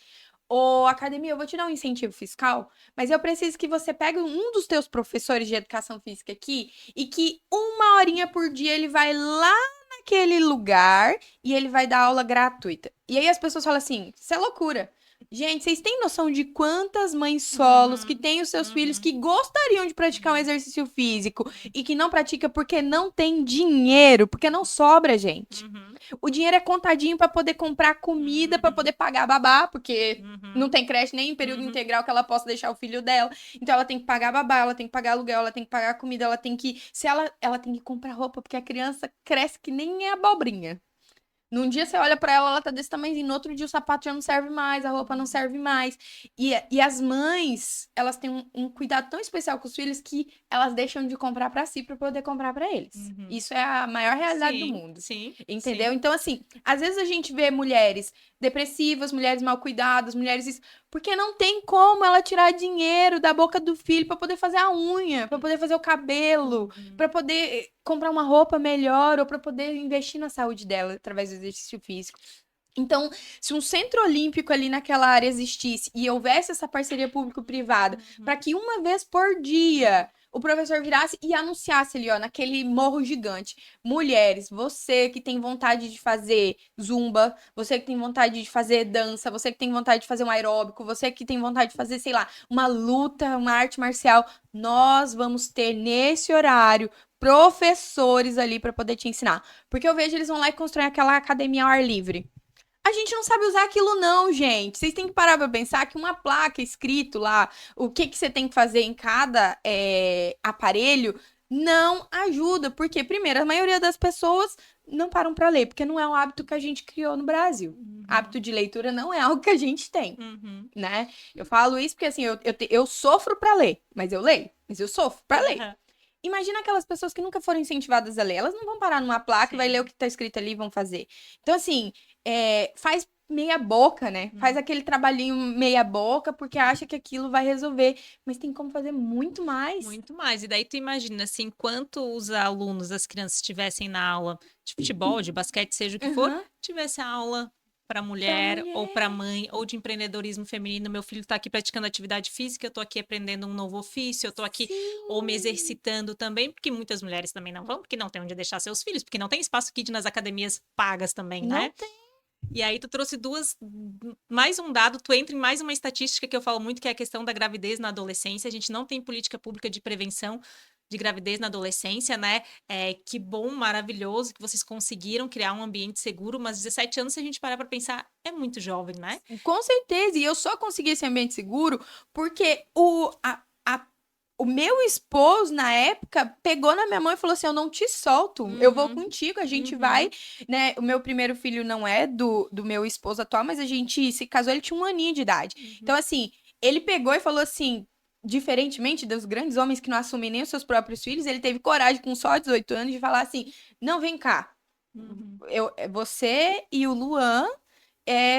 Ô, academia, eu vou te dar um incentivo fiscal, mas eu preciso que você pegue um dos teus professores de educação física aqui e que 1 horinha por dia ele vai lá naquele lugar e ele vai dar aula gratuita. E aí as pessoas falam assim: isso é loucura. Gente, vocês têm noção de quantas mães solos que Uhum, têm os seus filhos uhum, que gostariam de praticar um uhum, exercício físico e que não pratica porque não tem dinheiro, porque não sobra, gente. uhum, O dinheiro é contadinho para poder comprar comida, para poder uhum, pagar babá, porque não uhum, tem creche nem em período uhum, integral que ela possa deixar o filho dela. Então ela tem que pagar babá, ela tem que pagar aluguel, ela tem que pagar comida, ela tem que, se ela tem que comprar roupa, porque a criança cresce que nem é abobrinha. Num dia você olha pra ela, ela tá desse tamanhozinho. No outro dia o sapato já não serve mais, a roupa não serve mais. E as mães, elas têm um cuidado tão especial com os filhos que elas deixam de comprar pra si pra poder comprar pra eles. uhum. Isso é a maior realidade do Sim, mundo. sim, Entendeu? sim. Então, assim, às vezes a gente vê mulheres depressivas, mulheres mal cuidadas, mulheres isso, porque não tem como ela tirar dinheiro da boca do filho pra poder fazer a unha, pra poder fazer o cabelo, Uhum, pra poder comprar uma roupa melhor ou pra poder investir na saúde dela através do exercício físico. Então, se um centro olímpico ali naquela área existisse e houvesse essa parceria público-privada, para uhum, que uma vez por dia o professor virasse e anunciasse ali, ó, naquele morro gigante: mulheres, você que tem vontade de fazer zumba, você que tem vontade de fazer dança, você que tem vontade de fazer um aeróbico, você que tem vontade de fazer, sei lá, uma luta, uma arte marcial, nós vamos ter nesse horário professores ali para poder te ensinar. Porque eu vejo eles vão lá e constroem aquela academia ao ar livre. A gente não sabe usar aquilo, não, gente. Vocês têm que parar pra pensar que uma placa escrito lá, o que que você tem que fazer em cada aparelho, não ajuda, porque, primeiro, a maioria das pessoas não param para ler, porque não é um hábito que a gente criou no Brasil. Uhum, Hábito de leitura não é algo que a gente tem, uhum. né? Eu falo isso porque, assim, eu sofro para ler, mas eu leio, mas eu sofro para ler. Aham, Imagina aquelas pessoas que nunca foram incentivadas a ler. Elas não vão parar numa placa e vai ler o sim. que tá escrito ali e vão fazer. Então, assim, faz meia boca, né? Faz Uhum. aquele trabalhinho meia boca porque acha que aquilo vai resolver. Mas tem como fazer muito mais. Muito mais. E daí tu imagina, assim, enquanto os alunos, as crianças estivessem na aula de futebol, de basquete, seja o que for, Aham. tivesse a aula para Pra mulher ou para mulher. mãe ou de empreendedorismo feminino. Meu filho está aqui praticando atividade física, eu estou aqui aprendendo um novo ofício, eu estou aqui ou me Sim. exercitando também, porque muitas mulheres também não vão, porque não tem onde deixar seus filhos, porque não tem espaço kid nas academias pagas também, Não né? tem. E aí tu trouxe mais um dado, tu entra em mais uma estatística que eu falo muito, que é a questão da gravidez na adolescência. A gente não tem política pública de prevenção de gravidez na adolescência, né? Que bom, maravilhoso que vocês conseguiram criar um ambiente seguro, mas 17 anos, se a gente parar para pensar, é muito jovem, né? Com certeza. E eu só consegui esse ambiente seguro porque o meu esposo, na época, pegou na minha mão e falou assim: Eu não te solto, eu vou Uhum, contigo, a gente vai, uhum, né? O meu primeiro filho não é do meu esposo atual, mas a gente se casou, ele tinha 1 aninho de idade. uhum. Então, assim, ele pegou e falou assim. Diferentemente dos grandes homens que não assumem nem os seus próprios filhos, ele teve coragem, com só 18 anos, de falar assim: Não, vem cá, Uhum. você e o Luan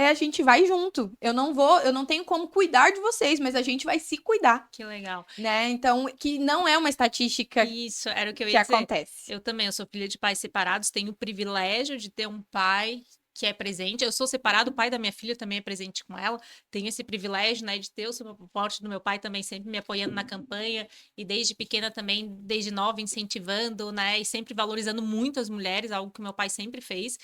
a gente vai junto. Eu não tenho como cuidar de vocês, mas a gente vai se cuidar, Que legal. né? Então, que não é uma estatística Isso, era o que eu que ia dizer. acontece. Eu também, eu sou filha de pais separados, tenho o privilégio de ter um pai que é presente. Eu sou separado, o pai da minha filha também é presente com ela. Tenho esse privilégio, né, de ter o suporte do meu pai também sempre me apoiando na campanha e desde pequena também, desde nova, incentivando, né, e sempre valorizando muito as mulheres, algo que meu pai sempre fez.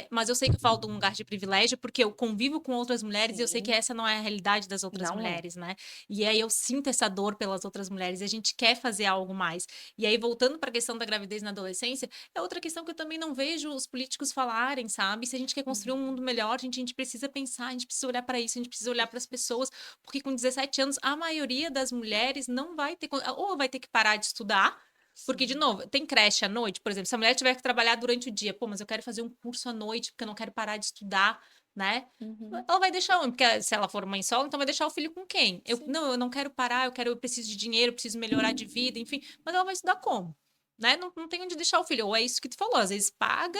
Mas eu sei que eu falo de um lugar de privilégio porque eu convivo com outras mulheres e eu sei que Sim, essa não é a realidade das outras não é. mulheres, né? E aí eu sinto essa dor pelas outras mulheres e a gente quer fazer algo mais. E aí, voltando para a questão da gravidez na adolescência, é outra questão que eu também não vejo os políticos falarem, sabe? Se a gente quer construir um mundo melhor, a gente precisa pensar, a gente precisa olhar para isso, a gente precisa olhar para as pessoas, porque com 17 anos, a maioria das mulheres não vai ter, ou vai ter que parar de estudar. Porque, de Sim. novo, tem creche à noite, por exemplo, se a mulher tiver que trabalhar durante o dia, pô, mas eu quero fazer um curso à noite, porque eu não quero parar de estudar, né? Uhum. Ela vai deixar onde? Porque se ela for mãe solo, então vai deixar o filho com quem? Sim. Eu não quero parar, eu preciso de dinheiro, eu preciso melhorar de vida, enfim. Mas ela vai estudar como? Né? Não, não tem onde deixar o filho. Ou é isso que tu falou, às vezes paga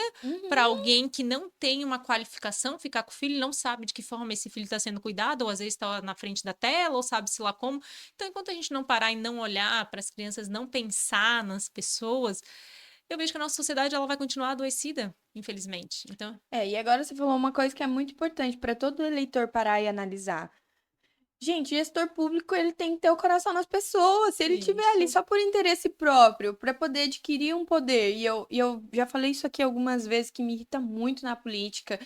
para Uhum. alguém que não tem uma qualificação ficar com o filho, não sabe de que forma esse filho está sendo cuidado, ou às vezes está na frente da tela, ou sabe-se lá como. Então, enquanto a gente não parar e não olhar para as crianças, não pensar nas pessoas, eu vejo que a nossa sociedade ela vai continuar adoecida, infelizmente. Então, E agora você falou uma coisa que é muito importante para todo eleitor parar e analisar. Gente, gestor público, ele tem que ter o coração nas pessoas. Se ele tiver ali isso. só por interesse próprio, para poder adquirir um poder, e eu já falei isso aqui algumas vezes, que me irrita muito na política.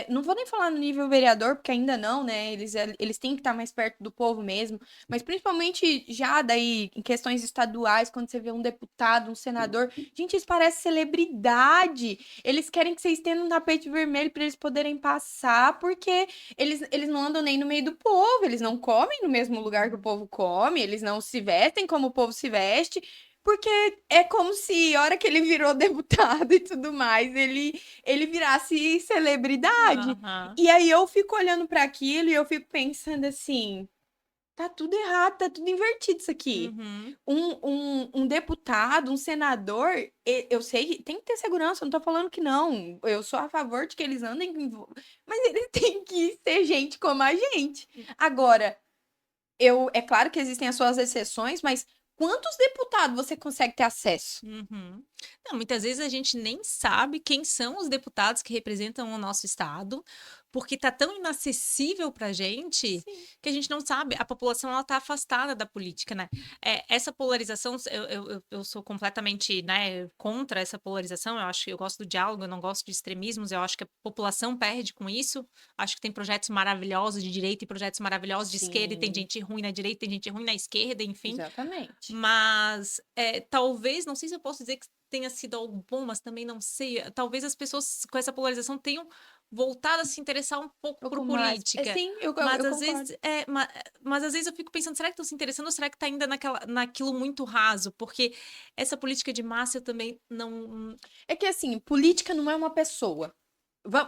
Não vou nem falar no nível vereador, porque ainda não, né? Eles têm que estar mais perto do povo mesmo, mas principalmente já daí em questões estaduais, quando você vê um deputado, um senador, gente, isso parece celebridade. Eles querem que vocês tenham um tapete vermelho para eles poderem passar, porque eles não andam nem no meio do povo, eles não comem no mesmo lugar que o povo come, eles não se vestem como o povo se veste, porque é como se, a hora que ele virou deputado e tudo mais, ele virasse celebridade. Aham. E aí eu fico olhando para aquilo e eu fico pensando assim. Tá tudo errado, tá tudo invertido isso aqui. Uhum. Um deputado, um senador, eu sei que tem que ter segurança, eu não tô falando que não. Eu sou a favor de que eles andem, mas eles têm que ser gente como a gente. Agora, é claro que existem as suas exceções, mas quantos deputados você consegue ter acesso? Uhum. Não, muitas vezes a gente nem sabe quem são os deputados que representam o nosso estado, porque tá tão inacessível para a gente Sim. que a gente não sabe. A população ela tá afastada da política, né? Essa polarização, eu sou completamente, né, contra essa polarização. Eu acho que eu gosto do diálogo, eu não gosto de extremismos. Eu acho que a população perde com isso. Acho que tem projetos maravilhosos de direita e projetos maravilhosos de esquerda, e tem Sim, gente ruim na direita, tem gente ruim na esquerda, enfim. exatamente. Mas talvez, não sei se eu posso dizer que tenha sido algo bom, mas também não sei. Talvez as pessoas com essa polarização tenham voltada a se interessar um pouco Um por pouco mais. política. Sim, eu Mas às concordo. vezes, mas às vezes eu fico pensando, será que estão se interessando ou será que está ainda naquilo muito raso? Porque essa política de massa eu também não. É que assim, política não é uma pessoa.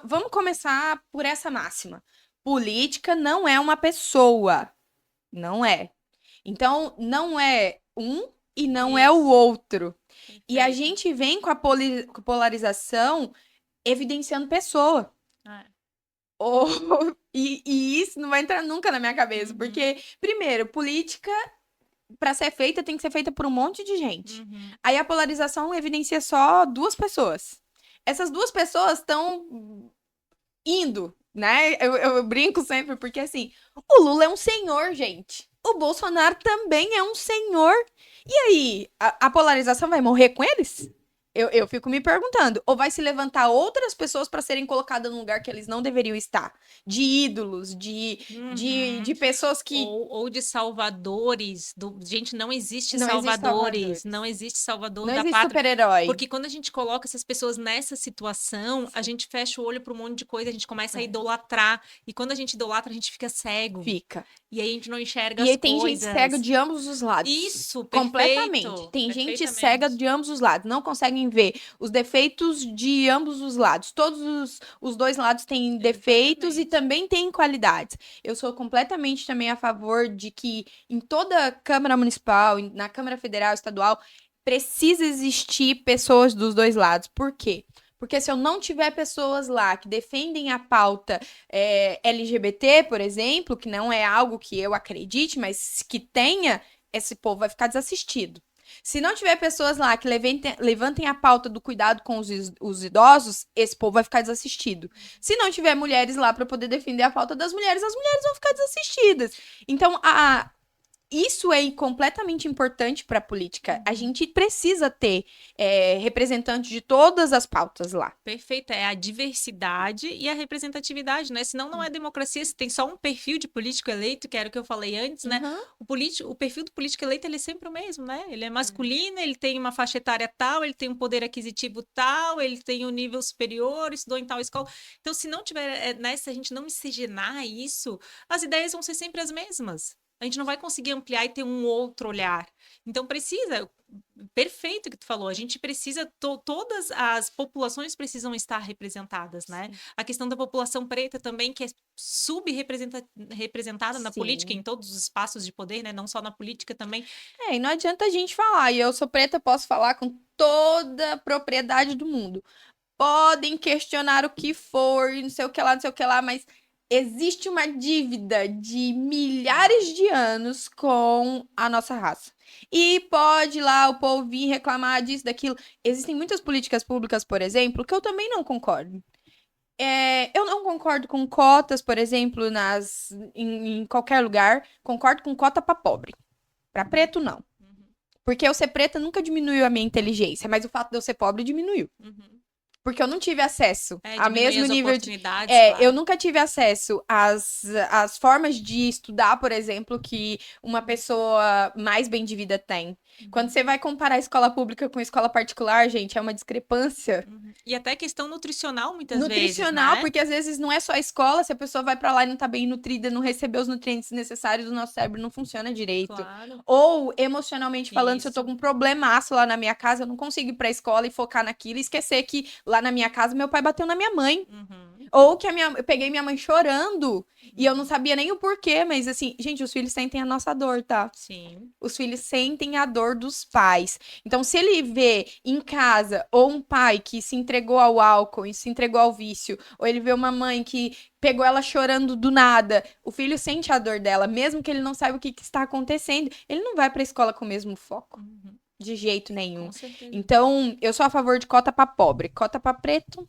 Vamos começar por essa máxima. Política não é uma pessoa. Não é. Então, não é um e não é o Isso, outro. E a perfeito. gente vem com a com a polarização evidenciando pessoa. É. Ou, e isso não vai entrar nunca na minha cabeça, Uhum, porque, primeiro, política, para ser feita, tem que ser feita por um monte de gente. uhum. Aí a polarização evidencia só duas pessoas. Essas duas pessoas estão indo, né? Eu brinco sempre, porque assim, o Lula é um senhor, gente. O Bolsonaro também é um senhor. E aí, a polarização vai morrer com eles? Eu fico me perguntando. Ou vai se levantar outras pessoas para serem colocadas num lugar que eles não deveriam estar? De ídolos, Uhum. de pessoas que Ou de salvadores. Gente, não existe não existe salvadores. salvadores. Não existe salvador Não da existe pátria. super-herói. Porque quando a gente coloca essas pessoas nessa situação, a Sim. gente fecha o olho para um monte de coisa, a gente começa a É, idolatrar. E quando a gente idolatra, a gente fica cego. fica. E aí a gente não enxerga E as aí tem gente cega coisas. de ambos os lados. Isso, Completamente. perfeito. Tem gente cega Perfeitamente. de ambos os lados. Não conseguem ver os defeitos de ambos os lados. Todos os dois lados têm defeitos e Exatamente. também têm qualidades. Eu sou completamente também a favor de que em toda Câmara Municipal, na Câmara Federal, Estadual, precisa existir pessoas dos dois lados. Por quê? Porque se eu não tiver pessoas lá que defendem a pauta LGBT, por exemplo, que não é algo que eu acredite, mas que tenha, esse povo vai ficar desassistido. Se não tiver pessoas lá que levantem a pauta do cuidado com os idosos, esse povo vai ficar desassistido. Se não tiver mulheres lá para poder defender a pauta das mulheres, as mulheres vão ficar desassistidas. Então, isso é completamente importante para a política. A Uhum. gente precisa ter representantes de todas as pautas lá. Perfeito, é a diversidade e a representatividade, né? Senão não é democracia, se tem só um perfil de político eleito, que era o que eu falei antes, né? Uhum. O perfil do político eleito, ele é sempre o mesmo, né? Ele é masculino, ele tem uma faixa etária tal, ele tem um poder aquisitivo tal, ele tem um nível superior, estudou em tal escola. Então, se não tiver, né, se a gente não miscigenar isso, as ideias vão ser sempre as mesmas. A gente não vai conseguir ampliar e ter um outro olhar. Então, precisa, perfeito o que tu falou. A gente precisa, todas as populações precisam estar representadas, né? Sim. A questão da população preta também, que é subrepresentada na política, em Sim. todos os espaços de poder, né? Não só na política também. E não adianta a gente falar, e eu sou preta, posso falar com toda a propriedade do mundo. Podem questionar o que for, não sei o que lá, não sei o que lá, mas existe uma dívida de milhares de anos com a nossa raça. E pode lá o povo vir reclamar disso, daquilo. Existem muitas políticas públicas, por exemplo, que eu também não concordo. Eu não concordo com cotas, por exemplo, em qualquer lugar. Concordo com cota para pobre. Para preto, não. Uhum, Porque eu ser preta nunca diminuiu a minha inteligência, mas o fato de eu ser pobre diminuiu. uhum. Porque eu não tive acesso É, a diminui mesmo as nível de. oportunidades, Eu claro. nunca tive acesso às formas de estudar, por exemplo, que uma pessoa mais bem de vida tem. Quando Uhum, você vai comparar a escola pública com a escola particular, gente, é uma discrepância uhum. E até questão nutricional, muitas vezes, nutricional, né? porque às vezes não é só a escola, se a pessoa vai pra lá e não tá bem nutrida, não recebeu os nutrientes necessários, o nosso cérebro não funciona direito. Claro, Ou, emocionalmente falando, se eu tô isso. com um problemaço lá na minha casa, eu não consigo ir pra escola e focar naquilo e esquecer que lá na minha casa meu pai bateu na minha mãe. Uhum, Ou que eu peguei minha mãe chorando e eu não uhum. sabia nem o porquê, mas assim, gente, os filhos sentem a nossa dor, tá? Sim. Os filhos sentem a dor dos pais. Então, se ele vê em casa ou um pai que se entregou ao álcool e se entregou ao vício, ou ele vê uma mãe que pegou ela chorando do nada, o filho sente a dor dela, mesmo que ele não saiba o que está acontecendo. Ele não vai para a escola com o mesmo foco, Uhum, de jeito nenhum. com certeza. Então, eu sou a favor de cota para pobre, cota para preto,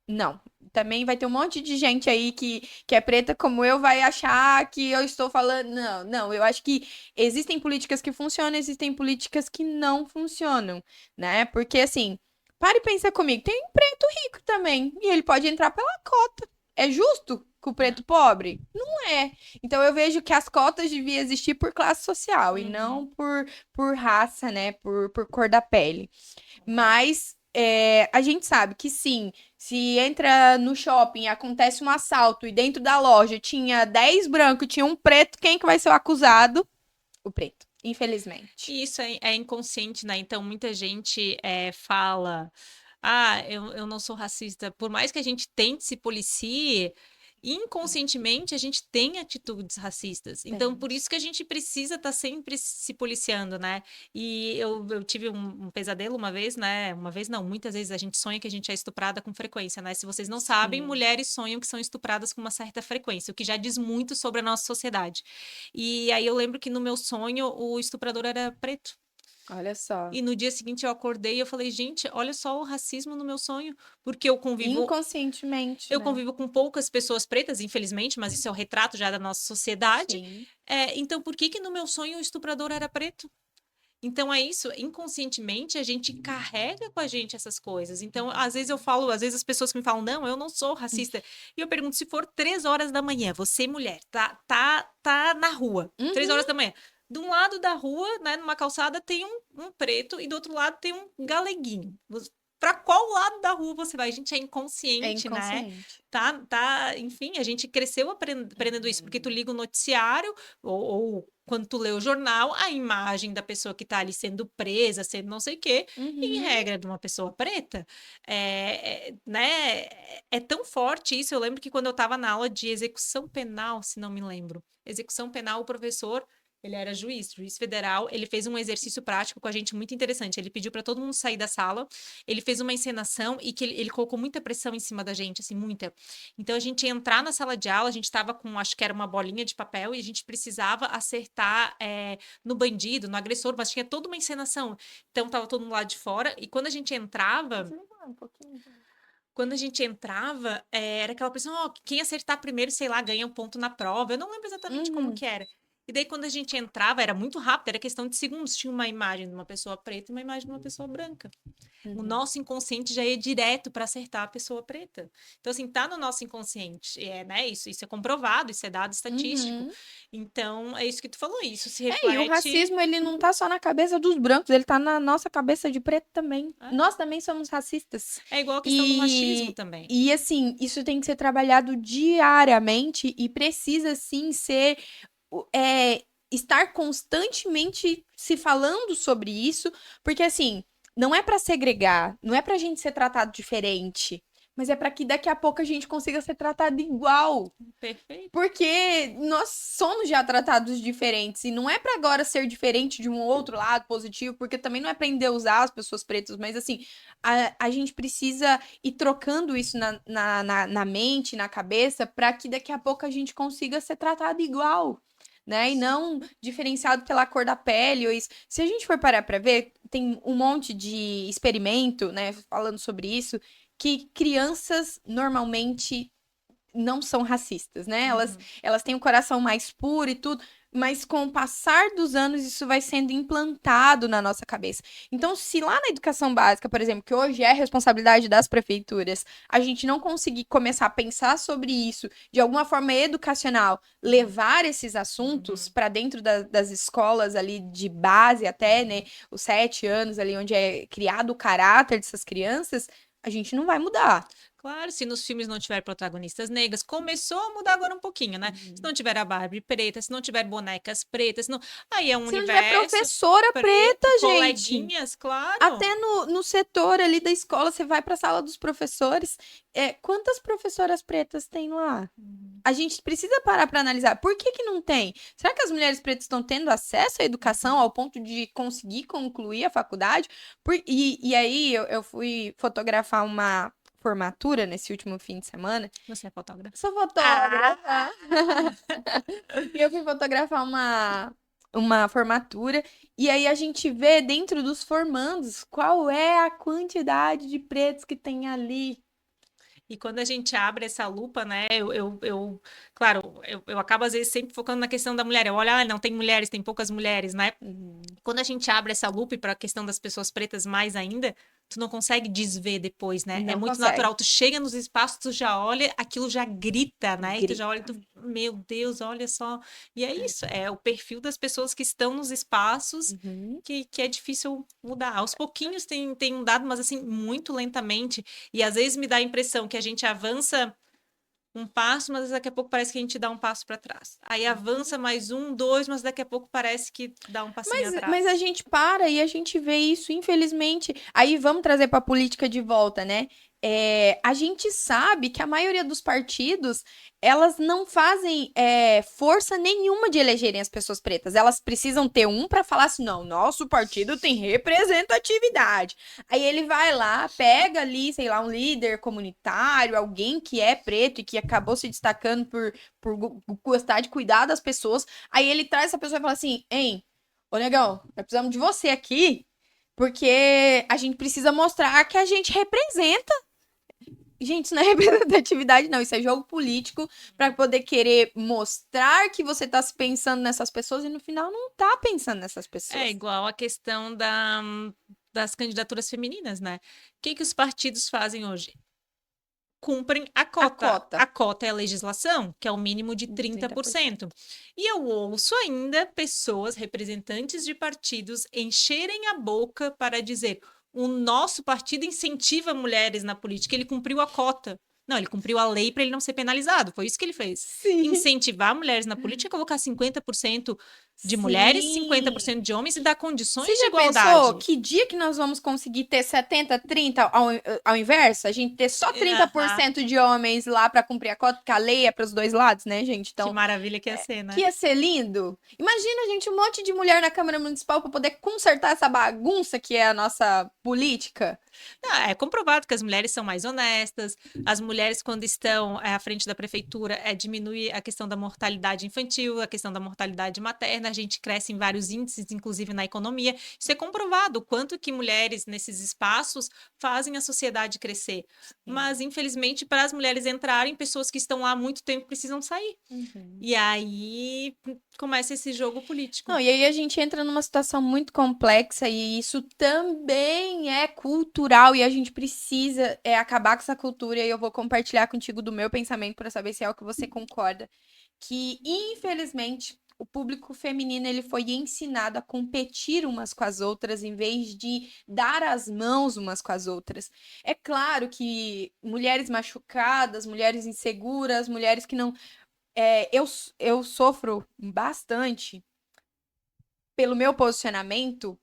não. Também vai ter um monte de gente aí que é preta como eu, vai achar que eu estou falando. Não, não. Eu acho que existem políticas que funcionam, existem políticas que não funcionam, né? Porque, assim, para e pensa comigo: tem um preto rico também, e ele pode entrar pela cota. É justo com o Não. preto pobre? Não é. Então, eu vejo que as cotas deviam existir por classe social e não Uhum, por raça, né? Por cor da pele. concordo. Mas a gente sabe que sim, Se entra no shopping, acontece um assalto e dentro da loja tinha 10 brancos e tinha um preto, quem que vai ser o acusado? O preto, infelizmente. E isso é inconsciente, né? Então, muita gente fala: ah, eu não sou racista. Por mais que a gente tente se policie, inconscientemente a gente tem atitudes racistas. Então, por isso que a gente precisa estar sempre se policiando, né? E eu tive um pesadelo uma vez, né? Uma vez não, muitas vezes a gente sonha que a gente é estuprada com frequência, né? Se vocês não sabem, Sim. mulheres sonham que são estupradas com uma certa frequência, o que já diz muito sobre a nossa sociedade. E aí eu lembro que no meu sonho o estuprador era preto. Olha só. E no dia seguinte eu acordei e eu falei, gente, olha só o racismo no meu sonho, porque Inconscientemente, eu né? convivo com poucas pessoas pretas, infelizmente, mas isso é o retrato já da nossa sociedade. Sim. Então, por que que no meu sonho o estuprador era preto? Então é isso, inconscientemente a gente carrega com a gente essas coisas. Então, às vezes eu falo, às vezes as pessoas que me falam, não, eu não sou racista. E eu pergunto, se for 3 horas da manhã, você, mulher, tá na rua, 3 horas Uhum. da manhã. De um lado da rua, né, numa calçada, tem um preto e do outro lado tem um galeguinho. Para qual lado da rua você vai? A gente é É inconsciente, né? inconsciente. Enfim, a gente cresceu aprendendo isso, porque tu liga o noticiário ou quando tu lê o jornal, a imagem da pessoa que está ali sendo presa, sendo não sei o quê, em Uhum. regra de uma pessoa preta, né, é tão forte isso. Eu lembro que quando eu estava na aula de execução penal, se não me lembro, execução penal, o professor, ele era juiz federal, ele fez um exercício prático com a gente muito interessante. Ele pediu para todo mundo sair da sala, ele fez uma encenação e que ele colocou muita pressão em cima da gente, assim, muita. Então a gente ia entrar na sala de aula, a gente estava com, acho que era uma bolinha de papel, e a gente precisava acertar no bandido, no agressor, mas tinha toda uma encenação. Então tava todo mundo lá de fora, e Desliga um pouquinho. quando a gente entrava, era aquela pressão, ó, quem acertar primeiro, sei lá, ganha um ponto na prova. Eu não lembro exatamente como Uhum. que era. E daí, quando a gente entrava, era muito rápido, era questão de segundos. Tinha uma imagem de uma pessoa preta e uma imagem de uma pessoa branca. O Uhum. nosso inconsciente já ia direto para acertar a pessoa preta. Então, assim, tá no nosso inconsciente. Né? Isso é comprovado, isso é dado estatístico. Uhum. Então, é isso que tu falou, isso se E o reflete. racismo, ele não tá só na cabeça dos brancos, ele tá na nossa cabeça de preto também. É, Nós também somos racistas. é igual a questão do machismo E, também. e assim, isso tem que ser trabalhado diariamente e precisa, sim, ser... é, estar constantemente se falando sobre isso, porque assim, não é pra segregar, não é pra gente ser tratado diferente, mas é pra que daqui a pouco a gente consiga ser tratado igual. Perfeito. Porque nós somos já tratados diferentes e não é pra agora ser diferente de um outro lado positivo, porque também não é pra endeusar as pessoas pretas, mas assim, a gente precisa ir trocando isso na mente, na cabeça, pra que daqui a pouco a gente consiga ser tratado igual. Né? E não diferenciado pela cor da pele ou isso. Se a gente for parar pra ver, tem um monte de experimento, né, falando sobre isso, que crianças normalmente não são racistas, né? Uhum. Elas têm o coração mais puro e tudo, mas com o passar dos anos isso vai sendo implantado na nossa cabeça. Então, se lá na educação básica, por exemplo, que hoje é responsabilidade das prefeituras, a gente não conseguir começar a pensar sobre isso de alguma forma educacional, levar esses assuntos Uhum. para dentro das escolas ali de base até, né, os 7 anos ali onde é criado o caráter dessas crianças, a gente não vai mudar. Claro, se nos filmes não tiver protagonistas negras, começou a mudar agora um pouquinho, né? Se não tiver a Barbie preta, se não tiver bonecas pretas, não... aí é um Se não tiver universo professora preta, preto, gente. coleguinhas, claro. Até no setor ali da escola, você vai para a sala dos professores. Quantas professoras pretas tem lá? Uhum. A gente precisa parar para analisar. Por que que não tem? Será que as mulheres pretas estão tendo acesso à educação ao ponto de conseguir concluir a faculdade? E aí eu fui fotografar uma formatura nesse último fim de semana. Você é fotógrafa? Sou Ah! fotógrafa. E eu fui fotografar uma formatura, e aí a gente vê dentro dos formandos qual é a quantidade de pretos que tem ali. E quando a gente abre essa lupa, né? Claro, eu acabo às vezes sempre focando na questão da mulher. Eu olho, não tem mulheres, tem poucas mulheres, né? Uhum. Quando a gente abre essa lupa e para a questão das pessoas pretas mais ainda, tu não consegue desver depois, né? É Não muito consegue. natural. Tu chega nos espaços, tu já olha, aquilo já grita, né? E tu já olha, Grita. meu Deus, olha só. E é isso, é o perfil das pessoas que estão nos espaços Uhum. que é difícil mudar. Aos pouquinhos tem mudado, mas assim, muito lentamente. E às vezes me dá a impressão que a gente avança um passo, mas daqui a pouco parece que a gente dá um passo para trás. Aí avança mais um, dois, mas daqui a pouco parece que dá um passinho Mas a atrás. gente para e a gente vê isso, infelizmente. Aí vamos trazer para a política de volta, né? A gente sabe que a maioria dos partidos, elas não fazem força nenhuma de elegerem as pessoas pretas. Elas precisam ter um para falar assim, não, nosso partido tem representatividade. Aí ele vai lá, pega ali, sei lá, um líder comunitário, alguém que é preto e que acabou se destacando por gostar de cuidar das pessoas. Aí ele traz essa pessoa e fala assim, hein, ô, negão, nós precisamos de você aqui, porque a gente precisa mostrar que a gente representa. Gente, isso não é representatividade, não. Isso é jogo político para poder querer mostrar que você tá pensando nessas pessoas e no final não tá pensando nessas É pessoas. igual a questão das candidaturas femininas, né? O que que os partidos fazem hoje? Cumprem a A cota. cota. A cota é a legislação, que é o mínimo de De 30%. 30%. E eu ouço ainda pessoas, representantes de partidos, encherem a boca para dizer: o nosso partido incentiva mulheres na política, ele cumpriu a cota. Não, ele cumpriu a lei para ele não ser penalizado, foi isso que ele fez. Sim. Incentivar mulheres na política é colocar 50% de mulheres, Sim. 50% de homens e dar Você condições de já pensou igualdade. que dia que nós vamos conseguir ter 70, 30 ao inverso? A gente ter só trinta por Aham. cento de homens lá para cumprir a cota, porque a lei é para os dois lados, né, gente? Que Então, maravilha que ia ser, que né? ia ser lindo. Imagina, gente, um monte de mulher na Câmara Municipal para poder consertar essa bagunça que é a nossa política. Não, é comprovado que as mulheres são mais honestas, as mulheres, quando estão à frente da prefeitura, diminui a questão da mortalidade infantil, a questão da mortalidade materna, a gente cresce em vários índices, inclusive na economia. Isso é comprovado, o quanto que mulheres nesses espaços fazem a sociedade crescer. Sim. Mas, infelizmente, para as mulheres entrarem, pessoas que estão lá há muito tempo precisam sair. Uhum. E aí começa esse jogo político. Não, e aí a gente entra numa situação muito complexa e isso também é cultural e a gente precisa acabar com essa cultura e eu vou compartilhar contigo do meu pensamento para saber se é o que você concorda, que infelizmente o público feminino ele foi ensinado a competir umas com as outras em vez de dar as mãos umas com as outras. É claro que mulheres machucadas, mulheres inseguras, mulheres que não eu sofro bastante pelo meu posicionamento,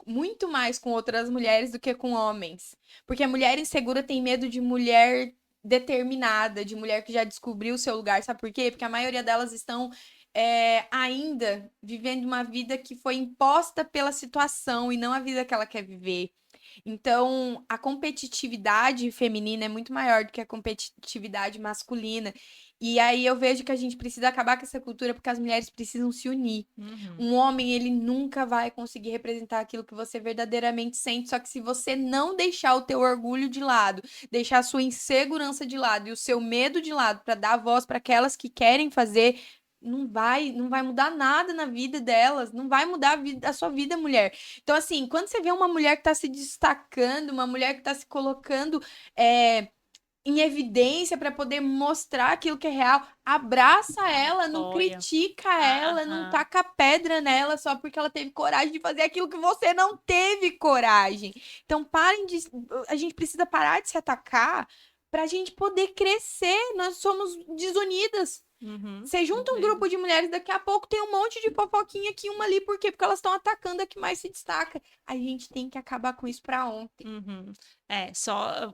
muito mais com outras mulheres do que com homens. Porque a mulher insegura tem medo de mulher determinada, de mulher que já descobriu o seu lugar. Sabe por quê? Porque a maioria delas estão ainda vivendo uma vida que foi imposta pela situação e não a vida que ela quer viver. Então, a competitividade feminina é muito maior do que a competitividade masculina. E aí eu vejo que a gente precisa acabar com essa cultura porque as mulheres precisam se unir. Uhum. Um homem, ele nunca vai conseguir representar aquilo que você verdadeiramente sente, só que se você não deixar o teu orgulho de lado, deixar a sua insegurança de lado e o seu medo de lado para dar voz para aquelas que querem fazer, não vai mudar nada na vida delas, não vai mudar a sua vida, mulher. Então, assim, quando você vê uma mulher que tá se destacando, uma mulher que tá se colocando em evidência para poder mostrar aquilo que é real, abraça ela, não Apoia. critica ela, não Aham. taca pedra nela só porque ela teve coragem de fazer aquilo que você não teve coragem. Então, parem de. A gente precisa parar de se atacar para a gente poder crescer. Nós somos desunidas. Uhum. Você junta um Mesmo. grupo de mulheres, daqui a pouco tem um monte de fofoquinha aqui, uma ali, por quê? Porque elas estão atacando a que mais se destaca. A gente tem que acabar com isso pra ontem. Uhum. Só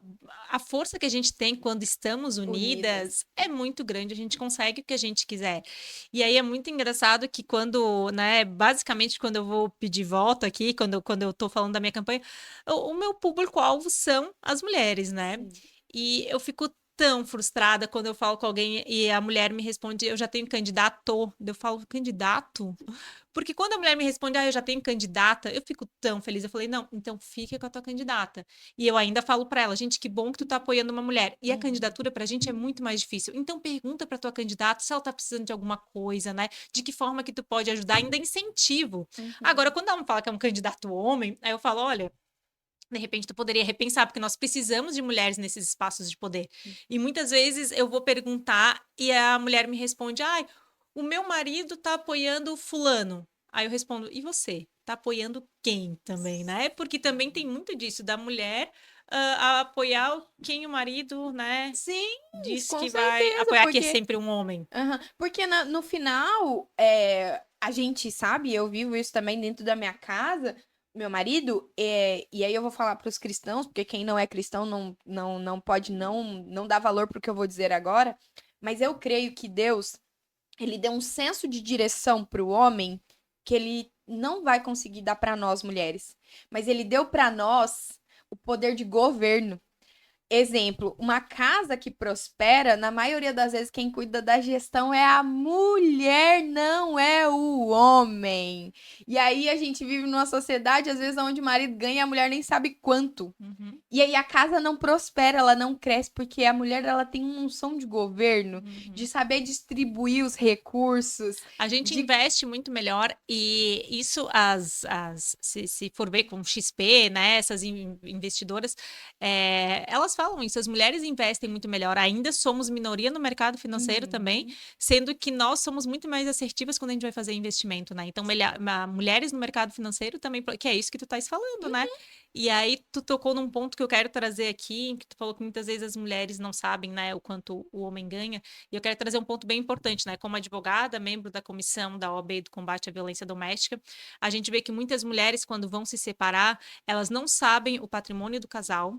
a força que a gente tem quando estamos Unidas. unidas é muito grande, a gente consegue o que a gente quiser. E aí é muito engraçado que quando, né, basicamente quando eu vou pedir voto aqui, quando eu tô falando da minha campanha, o meu público-alvo são as mulheres, né? Sim. E eu fico tão frustrada quando eu falo com alguém e a mulher me responde, eu já tenho candidato. Eu falo, candidato? Porque quando a mulher me responde, eu já tenho candidata, eu fico tão feliz. Eu falei, não, então fica com a tua candidata. E eu ainda falo pra ela, gente, que bom que tu tá apoiando uma mulher. E a Uhum. candidatura pra gente é muito mais difícil. Então pergunta pra tua candidata se ela tá precisando de alguma coisa, né? De que forma que tu pode ajudar, ainda incentivo. Agora, Uhum. quando ela me fala que é um candidato homem, aí eu falo, olha, De repente, tu poderia repensar, porque nós precisamos de mulheres nesses espaços de poder. E muitas vezes eu vou perguntar e a mulher me responde: ai, o meu marido tá apoiando fulano. Aí eu respondo: e você? Tá apoiando quem também, né? Porque também tem muito disso, da mulher a apoiar quem o marido, né, Sim, diz com que vai certeza, apoiar, que é porque sempre um homem. aham. Porque no final, a gente sabe, eu vivo isso também dentro da minha casa, meu marido, e aí eu vou falar para os cristãos, porque quem não é cristão não pode não dar valor para o que eu vou dizer agora, mas eu creio que Deus, ele deu um senso de direção para o homem que ele não vai conseguir dar para nós mulheres, mas ele deu para nós o poder de governo. Exemplo, uma casa que prospera, na maioria das vezes quem cuida da gestão é a mulher, não é o homem. E aí a gente vive numa sociedade, às vezes, onde o marido ganha e a mulher nem sabe quanto. Uhum, E aí a casa não prospera, ela não cresce, porque a mulher ela tem uma noção de governo, de uhum. saber distribuir os recursos, A gente de. investe muito melhor e isso se for ver com XP, né, essas investidoras, elas falam isso, as mulheres investem muito melhor, ainda somos minoria no mercado financeiro também, Uhum. sendo que nós somos muito mais assertivas quando a gente vai fazer investimento, né? Então, mulheres no mercado financeiro também, que é isso que tu estás falando, né? E aí tu tocou num ponto que eu quero trazer aqui, que tu falou que muitas vezes as mulheres não sabem, né, o quanto o homem ganha. E eu quero trazer um ponto bem importante, né? Como advogada, membro da comissão da OAB do combate à violência doméstica, a gente vê que muitas mulheres, quando vão se separar, elas não sabem o patrimônio do casal.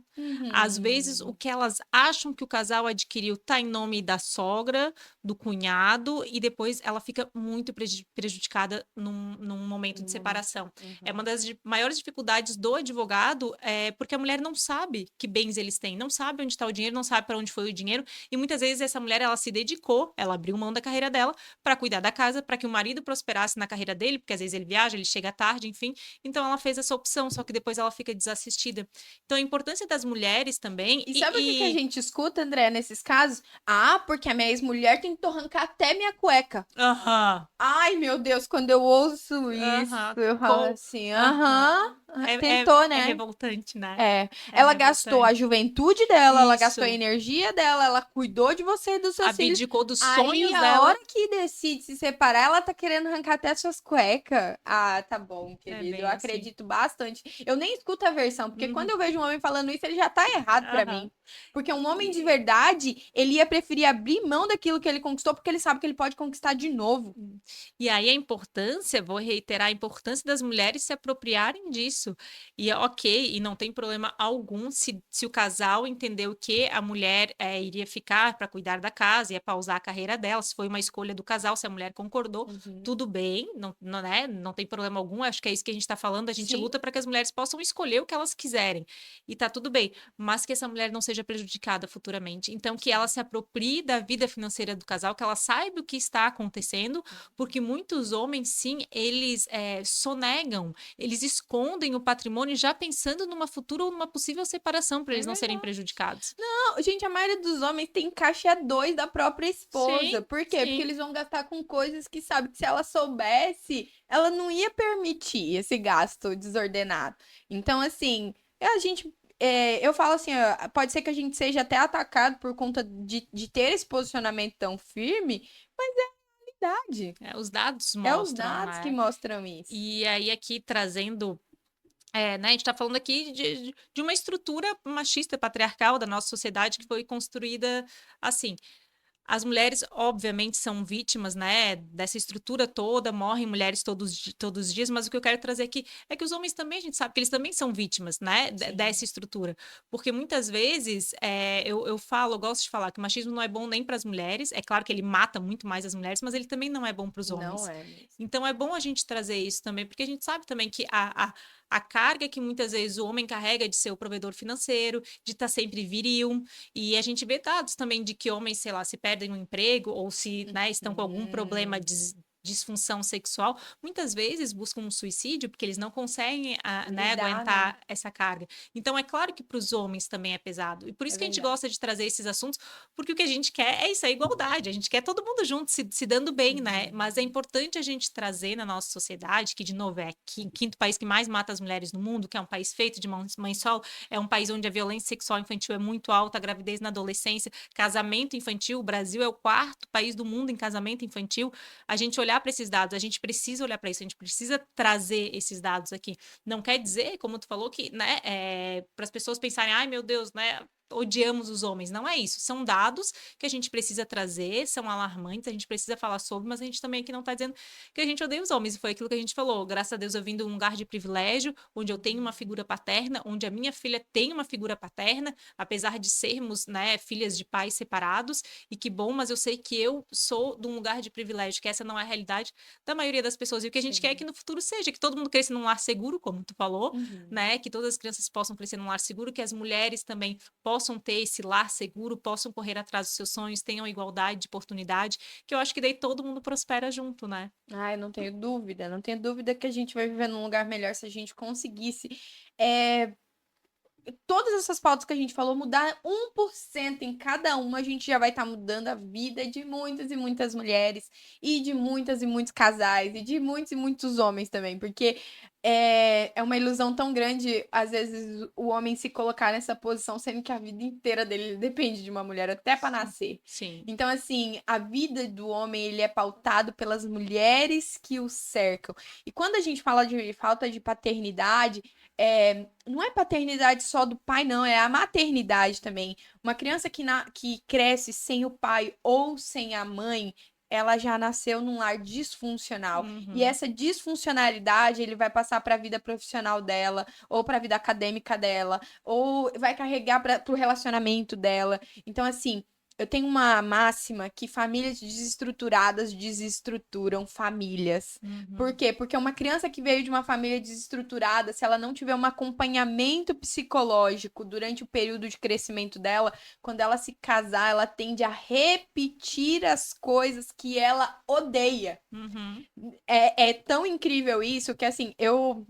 Às vezes, o Uhum. que elas acham que o casal adquiriu está em nome da sogra, do cunhado, e depois ela fica muito prejudicada num momento de No momento. separação. É Uhum. uma das maiores dificuldades do advogado, porque a mulher não sabe que bens eles têm, não sabe onde está o dinheiro, não sabe para onde foi o dinheiro, e muitas vezes essa mulher ela se dedicou, ela abriu mão da carreira dela para cuidar da casa, para que o marido prosperasse na carreira dele, porque às vezes ele viaja, ele chega tarde, enfim. Então ela fez essa opção, só que depois ela fica desassistida. Então a importância das mulheres também E sabe o que que a gente escuta, André, nesses casos? Ah, porque a minha ex-mulher tentou arrancar até minha cueca. aham, Ai, meu Deus, quando eu ouço isso, aham, eu falo assim, aham. aham, É, tentou, é né? revoltante, né? É, É ela gastou a revoltante. juventude dela, ela gastou a Isso. energia dela, ela cuidou de você e dos seus filhos. Abdicou dos Aí, sonhos a hora dela. que decide se separar, ela tá querendo arrancar até suas cuecas. Ah, tá bom, É querido, eu bem assim. acredito bastante. Eu nem escuto a versão, porque quando Uhum. eu vejo um homem falando isso, ele já tá errado pra Aham. mim. Porque um homem de E, verdade, ele ia preferir abrir mão daquilo que ele conquistou, porque ele sabe que ele pode conquistar de novo. e aí a importância, vou reiterar, a importância das mulheres se apropriarem disso. E ok, e não tem problema algum se o casal entendeu que a mulher iria ficar para cuidar da casa, ia pausar a carreira dela, se foi uma escolha do casal, se a mulher concordou, Uhum. tudo bem, não, né, não tem problema algum. Acho que é isso que a gente está falando, a gente Sim. luta para que as mulheres possam escolher o que elas quiserem. E tá tudo bem, mas que essa mulher não seja prejudicada futuramente. Então, que ela se aproprie da vida financeira do casal, que ela saiba o que está acontecendo, porque muitos homens, sim, eles sonegam, eles escondem o patrimônio já pensando numa futura ou numa possível separação para É eles não serem verdade. prejudicados. Não, gente, a maioria dos homens tem caixa dois da própria Sim, esposa. Por quê? Porque sim. eles vão gastar com coisas que sabe que se ela soubesse, ela não ia permitir esse gasto desordenado. Então, assim, a gente. Eu falo assim, ó, pode ser que a gente seja até atacado por conta de ter esse posicionamento tão firme, mas é a verdade. Os dados É os mostram, dados que né? mostram isso. E aí, aqui trazendo. Né, a gente está falando aqui de uma estrutura machista, patriarcal da nossa sociedade que foi construída assim. As mulheres, obviamente, são vítimas, né, dessa estrutura toda, morrem mulheres todos os dias, mas o que eu quero trazer aqui é que os homens também, a gente sabe que eles também são vítimas, né, Sim. dessa estrutura. Porque muitas vezes, eu falo, eu gosto de falar que o machismo não é bom nem para as mulheres, é claro que ele mata muito mais as mulheres, mas ele também não é bom para os Não homens. é mesmo. Então é bom a gente trazer isso também, porque a gente sabe também que a carga que muitas vezes o homem carrega de ser o provedor financeiro, de estar sempre viril, e a gente vê dados também de que homens, sei lá, se perdem no emprego ou se, né, estão com algum problema Uhum. disfunção sexual, muitas vezes buscam um suicídio porque eles não conseguem, né, Lidar, né? aguentar essa carga. Então, é claro que para os homens também é pesado. E por É isso que a gente verdade. gosta de trazer esses assuntos, porque o que a gente quer é isso, é igualdade. A gente quer todo mundo junto, se dando bem, né? Mas é importante a gente trazer na nossa sociedade, que, de novo, é o quinto país que mais mata as mulheres no mundo, que é um país feito de mãe solo, é um país onde a violência sexual infantil é muito alta, a gravidez na adolescência, casamento infantil. O Brasil é o quarto país do mundo em casamento infantil. A gente olhar para esses dados, a gente precisa olhar para isso, a gente precisa trazer esses dados aqui. Não quer dizer, como tu falou, que, né, para as pessoas pensarem, ai meu Deus, né, odiamos os homens. Não é isso. São dados que a gente precisa trazer, são alarmantes, a gente precisa falar sobre, mas a gente também aqui não está dizendo que a gente odeia os homens. E foi aquilo que a gente falou. Graças a Deus eu vim de um lugar de privilégio, onde eu tenho uma figura paterna, onde a minha filha tem uma figura paterna, apesar de sermos, né, filhas de pais separados. E que bom, mas eu sei que eu sou de um lugar de privilégio, que essa não é a realidade da maioria das pessoas. E o que a gente Sim. quer é que no futuro seja, que todo mundo cresça num lar seguro, como tu falou, Uhum. né? Que todas as crianças possam crescer num lar seguro, que as mulheres também possam ter esse lar seguro, possam correr atrás dos seus sonhos, tenham igualdade de oportunidade, que eu acho que daí todo mundo prospera junto, né? Ai, não tenho dúvida, não tenho dúvida que a gente vai viver num lugar melhor se a gente conseguisse é, todas essas pautas que a gente falou, mudar 1% em cada uma, a gente já vai estar mudando a vida de muitas e muitas mulheres, e de muitas e muitos casais, e de muitos e muitos homens também, porque é uma ilusão tão grande, às vezes, o homem se colocar nessa posição, sendo que a vida inteira dele depende de uma mulher até para nascer. Sim. Então, assim, a vida do homem, ele é pautado pelas mulheres que o cercam. E quando a gente fala de falta de paternidade, não é paternidade só do pai, não, é a maternidade também. Uma criança que cresce sem o pai ou sem a mãe, ela já nasceu num lar disfuncional. E Uhum. essa disfuncionalidade, ele vai passar para a vida profissional dela, ou para a vida acadêmica dela, ou vai carregar para o relacionamento dela. Então, assim, eu tenho uma máxima que famílias desestruturadas desestruturam famílias. Por Uhum. quê? Porque uma criança que veio de uma família desestruturada, se ela não tiver um acompanhamento psicológico durante o período de crescimento dela, quando ela se casar, ela tende a repetir as coisas que ela odeia. Uhum. É tão incrível isso que, assim, eu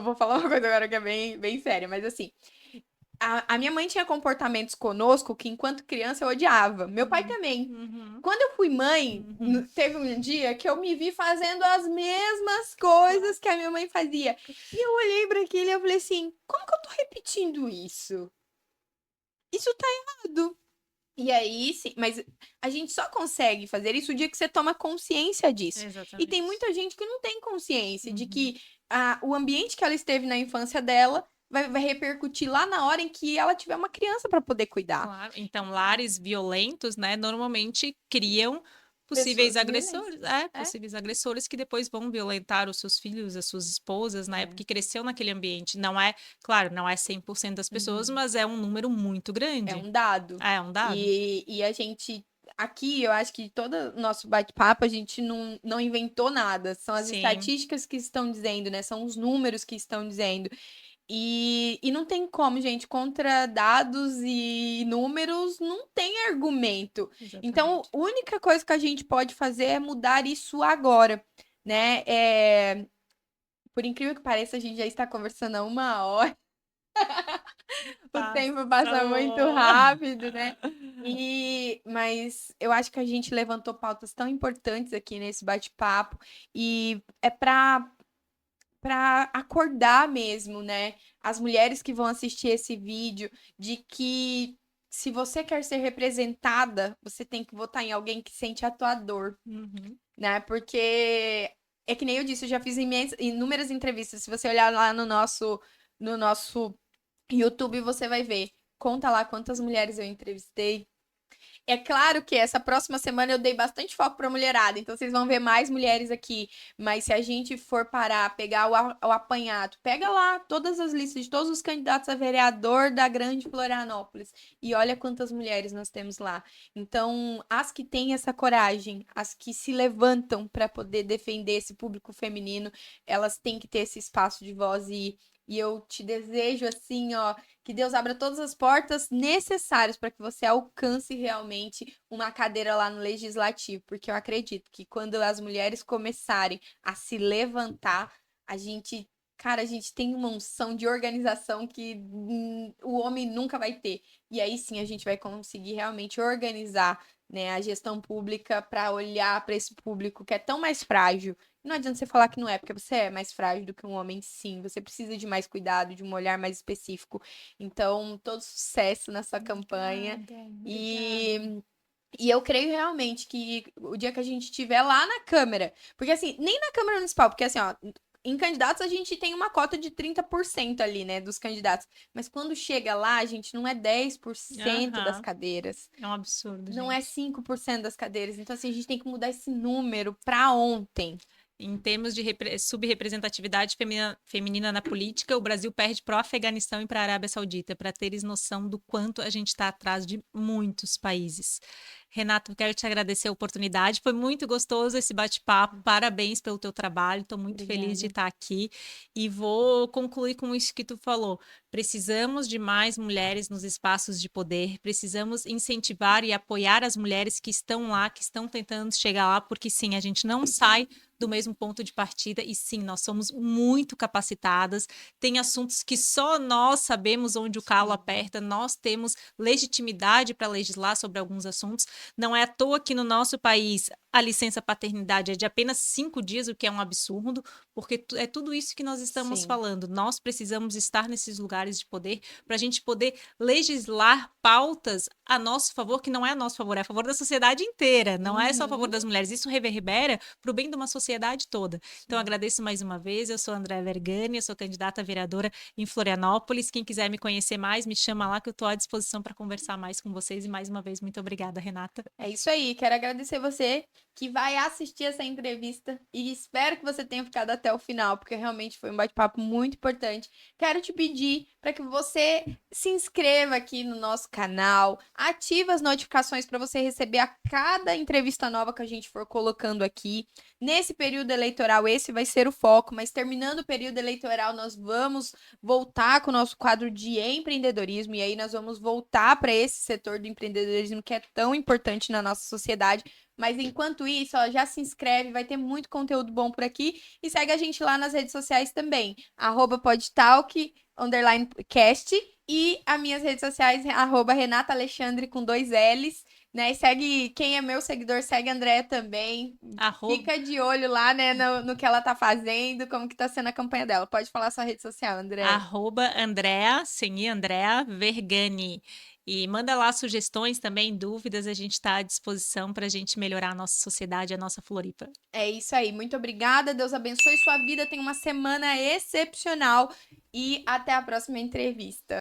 vou falar uma coisa agora que é bem, bem séria, mas assim. A minha mãe tinha comportamentos conosco que, enquanto criança, eu odiava. Meu pai também. Uhum. Quando eu fui mãe, Uhum. teve um dia que eu me vi fazendo as mesmas coisas que a minha mãe fazia. E eu olhei para aquilo e eu falei assim: como que eu tô repetindo isso? Isso tá errado. E aí, sim, mas a gente só consegue fazer isso o dia que você toma consciência disso. E tem Exatamente. muita gente que não tem consciência de Uhum. que o ambiente que ela esteve na infância dela vai repercutir lá na hora em que ela tiver uma criança para poder cuidar. Claro. Então, lares violentos, né, normalmente criam possíveis Pessoas violentas. agressores, É, possíveis agressores que depois vão violentar os seus filhos, as suas esposas, né, é. porque cresceu naquele ambiente. Não é, claro, não é 100% das pessoas, Uhum. mas é um número muito É grande. um dado. É um dado. E a gente. Aqui, eu acho que todo o nosso bate-papo, a gente não inventou nada. São as Sim. estatísticas que estão dizendo, né? São os números que estão dizendo. E não tem como, gente, contra dados e números, não tem argumento. Então, Exatamente. a única coisa que a gente pode fazer é mudar isso agora, né? Por incrível que pareça, a gente já está conversando há 1 hora. O tempo passa muito Passou. rápido, né? Mas eu acho que a gente levantou pautas tão importantes aqui nesse bate-papo e é para acordar mesmo, né? As mulheres que vão assistir esse vídeo de que se você quer ser representada, você tem que votar em alguém que sente a tua dor, Uhum. né? Porque é que nem eu disse, eu já fiz inúmeras entrevistas. Se você olhar lá no nosso YouTube, você vai ver. Conta lá quantas mulheres eu entrevistei. É claro que essa próxima semana eu dei bastante foco para mulherada, então vocês vão ver mais mulheres aqui. Mas se a gente for parar, pegar o apanhado, pega lá todas as listas de todos os candidatos a vereador da Grande Florianópolis e olha quantas mulheres nós temos lá. Então, as que têm essa coragem, as que se levantam para poder defender esse público feminino, elas têm que ter esse espaço de voz E eu te desejo, assim, ó, que Deus abra todas as portas necessárias para que você alcance realmente uma cadeira lá no Legislativo, porque eu acredito que quando as mulheres começarem a se levantar, a gente, cara, a gente tem uma unção de organização que o homem nunca vai ter. E aí sim a gente vai conseguir realmente organizar, né, a gestão pública para olhar para esse público que é tão mais frágil. Não adianta você falar que não é, porque você é mais frágil do que um homem, sim. Você precisa de mais cuidado, de um olhar mais específico. Então, todo sucesso nessa campanha. Obrigada. E eu creio realmente que o dia que a gente estiver lá na Câmara, porque assim, nem na Câmara Municipal, porque assim, ó, em candidatos a gente tem uma cota de 30% ali, né, dos candidatos. Mas quando chega lá, a gente não é 10% das Aham. cadeiras. É um absurdo, Não é gente. 5% das cadeiras. Então, assim, a gente tem que mudar esse número pra ontem. Em termos de subrepresentatividade feminina na política, o Brasil perde para o Afeganistão e para a Arábia Saudita, para teres noção do quanto a gente está atrás de muitos países. Renato, quero te agradecer a oportunidade. Foi muito gostoso esse bate-papo. Parabéns pelo teu trabalho. Estou muito feliz de Obrigada. estar aqui. E vou concluir com isso que tu falou. Precisamos de mais mulheres nos espaços de poder. Precisamos incentivar e apoiar as mulheres que estão lá, que estão tentando chegar lá, porque sim, a gente não sai do mesmo ponto de partida e sim, nós somos muito capacitadas. Tem assuntos que só nós sabemos onde o calo aperta, nós temos legitimidade para legislar sobre alguns assuntos. Não é à toa que no nosso país a licença paternidade é de apenas 5 dias, o que é um absurdo, porque é tudo isso que nós estamos Sim. falando. Nós precisamos estar nesses lugares de poder para a gente poder legislar pautas a nosso favor, que não é a nosso favor, é a favor da sociedade inteira, não é só a favor Uhum. das mulheres. Isso reverbera para o bem de uma sociedade toda. Então, Sim. agradeço mais uma vez. Eu sou Andréa Vergani, eu sou candidata a vereadora em Florianópolis. Quem quiser me conhecer mais, me chama lá que eu estou à disposição para conversar mais com vocês. E mais uma vez, muito obrigada, Renata. É isso aí. Quero agradecer você que vai assistir essa entrevista e espero que você tenha ficado até o final, porque realmente foi um bate-papo muito importante. Quero te pedir para que você se inscreva aqui no nosso canal, ative as notificações para você receber a cada entrevista nova que a gente for colocando aqui. Nesse período eleitoral, esse vai ser o foco, mas terminando o período eleitoral, nós vamos voltar com o nosso quadro de empreendedorismo e aí nós vamos voltar para esse setor do empreendedorismo que é tão importante na nossa sociedade. Mas enquanto isso, ó, já se inscreve, vai ter muito conteúdo bom por aqui e segue a gente lá nas redes sociais também, @podtalk_cast e as minhas redes sociais, @RenataAlexandre com 2 L's, né? E segue, quem é meu seguidor, segue a Andréa também. Arroba, Fica de olho lá, né, no que ela tá fazendo, como que tá sendo a campanha dela. Pode falar sua rede social, Andréa. Andrea, sem i, Andrea Vergani. E manda lá sugestões também, dúvidas, a gente está à disposição para a gente melhorar a nossa sociedade, a nossa Floripa. É isso aí. Muito obrigada. Deus abençoe sua vida. Tenha uma semana excepcional e até a próxima entrevista.